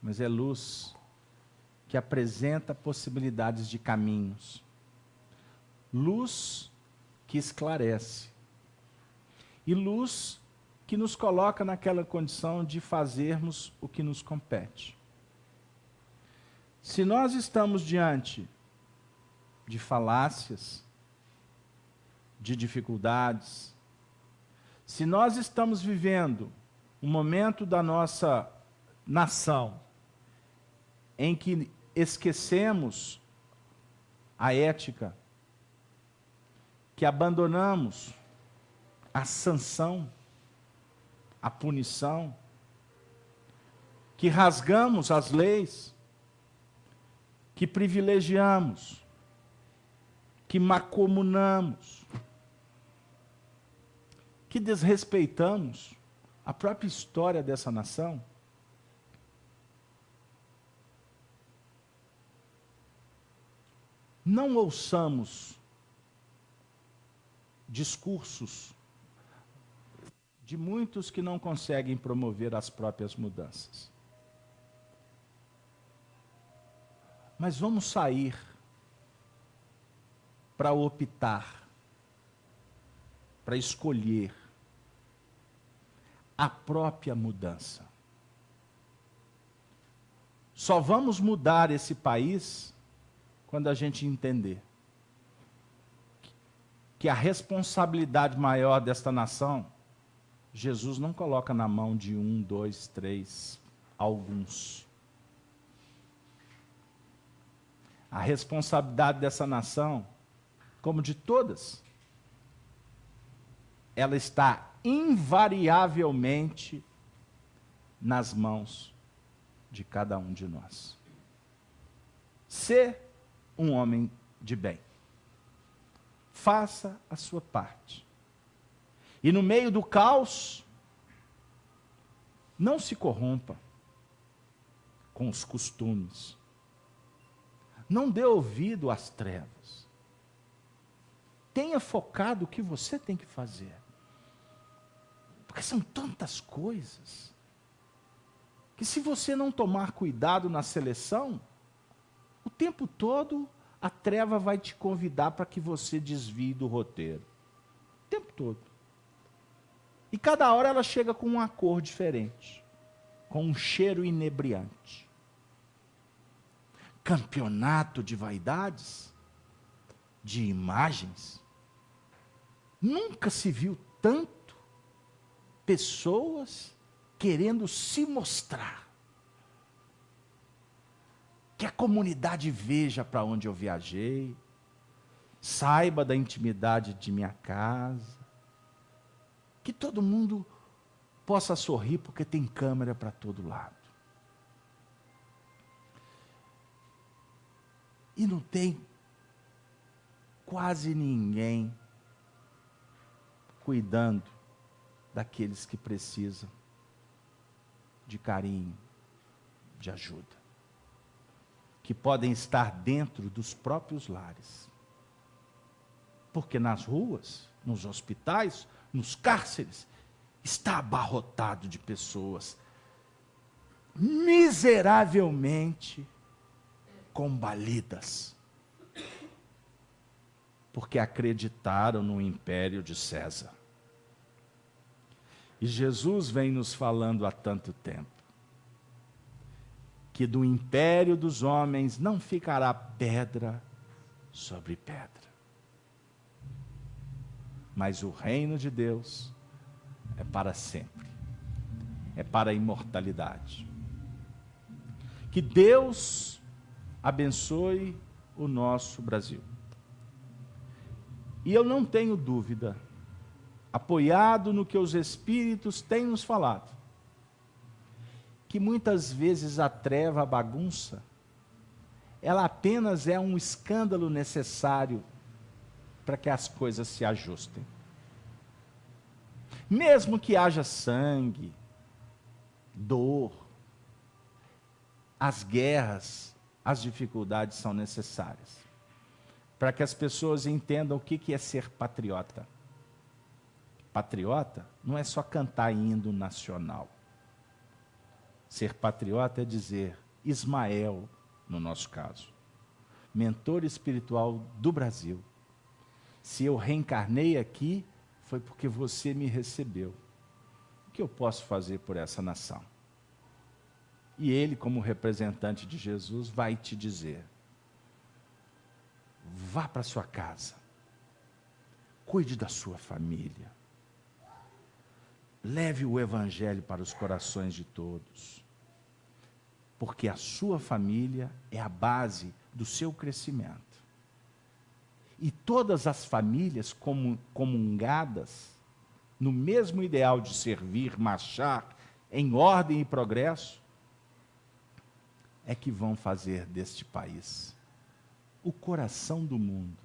mas é luz que apresenta possibilidades de caminhos. Luz que esclarece. E luz que nos coloca naquela condição de fazermos o que nos compete. Se nós estamos diante de falácias, de dificuldades, se nós estamos vivendo um momento da nossa nação em que esquecemos a ética, que abandonamos a sanção, a punição, que rasgamos as leis, que privilegiamos, que macomunamos, que desrespeitamos a própria história dessa nação, não ouçamos discursos de muitos que não conseguem promover as próprias mudanças. Mas vamos sair para optar, para escolher a própria mudança. Só vamos mudar esse país quando a gente entender que a responsabilidade maior desta nação, Jesus não coloca na mão de 1, 2, 3, alguns. A responsabilidade dessa nação, como de todas, ela está invariavelmente nas mãos de cada um de nós. Ser um homem de bem. Faça a sua parte. E no meio do caos, não se corrompa com os costumes. Não dê ouvido às trevas. Tenha focado o que você tem que fazer. Porque são tantas coisas que, se você não tomar cuidado na seleção, o tempo todo a treva vai te convidar para que você desvie do roteiro. O tempo todo. E cada hora ela chega com uma cor diferente, com um cheiro inebriante. Campeonato de vaidades, de imagens. Nunca se viu tanto pessoas querendo se mostrar. Que a comunidade veja para onde eu viajei, saiba da intimidade de minha casa, que todo mundo possa sorrir porque tem câmera para todo lado. E não tem quase ninguém cuidando daqueles que precisam de carinho, de ajuda, que podem estar dentro dos próprios lares. Porque nas ruas, nos hospitais, nos cárceres, está abarrotado de pessoas miseravelmente combalidas, porque acreditaram no império de César. E Jesus vem nos falando há tanto tempo que do império dos homens não ficará pedra sobre pedra, mas o reino de Deus é para sempre, é para a imortalidade. Que Deus abençoe o nosso Brasil. E eu não tenho dúvida, apoiado no que os Espíritos têm nos falado, que muitas vezes a treva, a bagunça, ela apenas é um escândalo necessário para que as coisas se ajustem. Mesmo que haja sangue, dor, as guerras, as dificuldades são necessárias para que as pessoas entendam o que é ser patriota. Patriota não é só cantar hino nacional. Ser patriota é dizer, Ismael, no nosso caso, mentor espiritual do Brasil, se eu reencarnei aqui, foi porque você me recebeu. O que eu posso fazer por essa nação? E ele, como representante de Jesus, vai te dizer, vá para sua casa, cuide da sua família, leve o evangelho para os corações de todos, porque a sua família é a base do seu crescimento. E todas as famílias comungadas no mesmo ideal de servir, marchar em ordem e progresso, é que vão fazer deste país o coração do mundo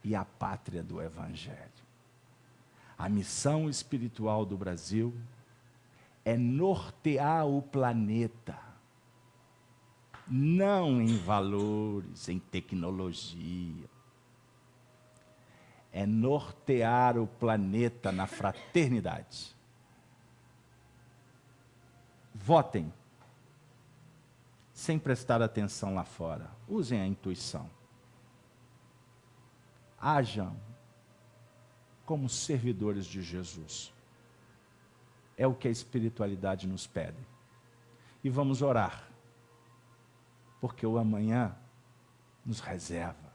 e a pátria do Evangelho. A missão espiritual do Brasil é nortear o planeta, não em valores, em tecnologia. É nortear o planeta na fraternidade. Votem, sem prestar atenção lá fora. Usem a intuição. Hajam como servidores de Jesus. É o que a espiritualidade nos pede. E vamos orar, porque o amanhã nos reserva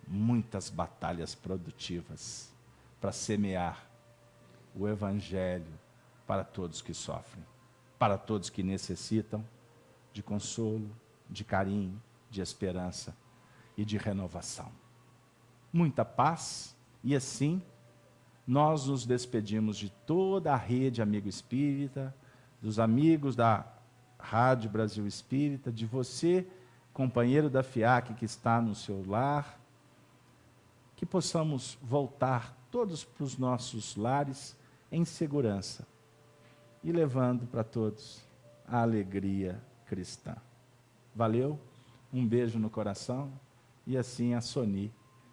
muitas batalhas produtivas para semear o Evangelho para todos que sofrem, para todos que necessitam de consolo, de carinho, de esperança e de renovação. Muita paz, e assim nós nos despedimos de toda a rede Amigo Espírita, dos amigos da Rádio Brasil Espírita, de você, companheiro da FIAC que está no seu lar, que possamos voltar todos para os nossos lares em segurança e levando para todos a alegria cristã. Valeu? Um beijo no coração, e assim a Soni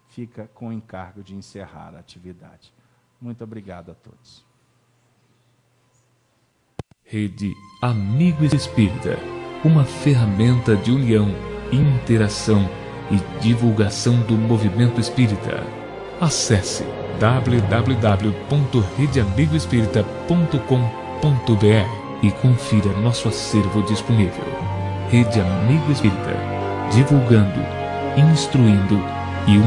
fica com o encargo de encerrar a atividade. Muito obrigado a todos. Rede Amigo Espírita, uma ferramenta de união, interação e divulgação do movimento espírita. Acesse www.redeamigoespírita.com.br e confira nosso acervo disponível. Rede Amigo Espírita, divulgando, instruindo e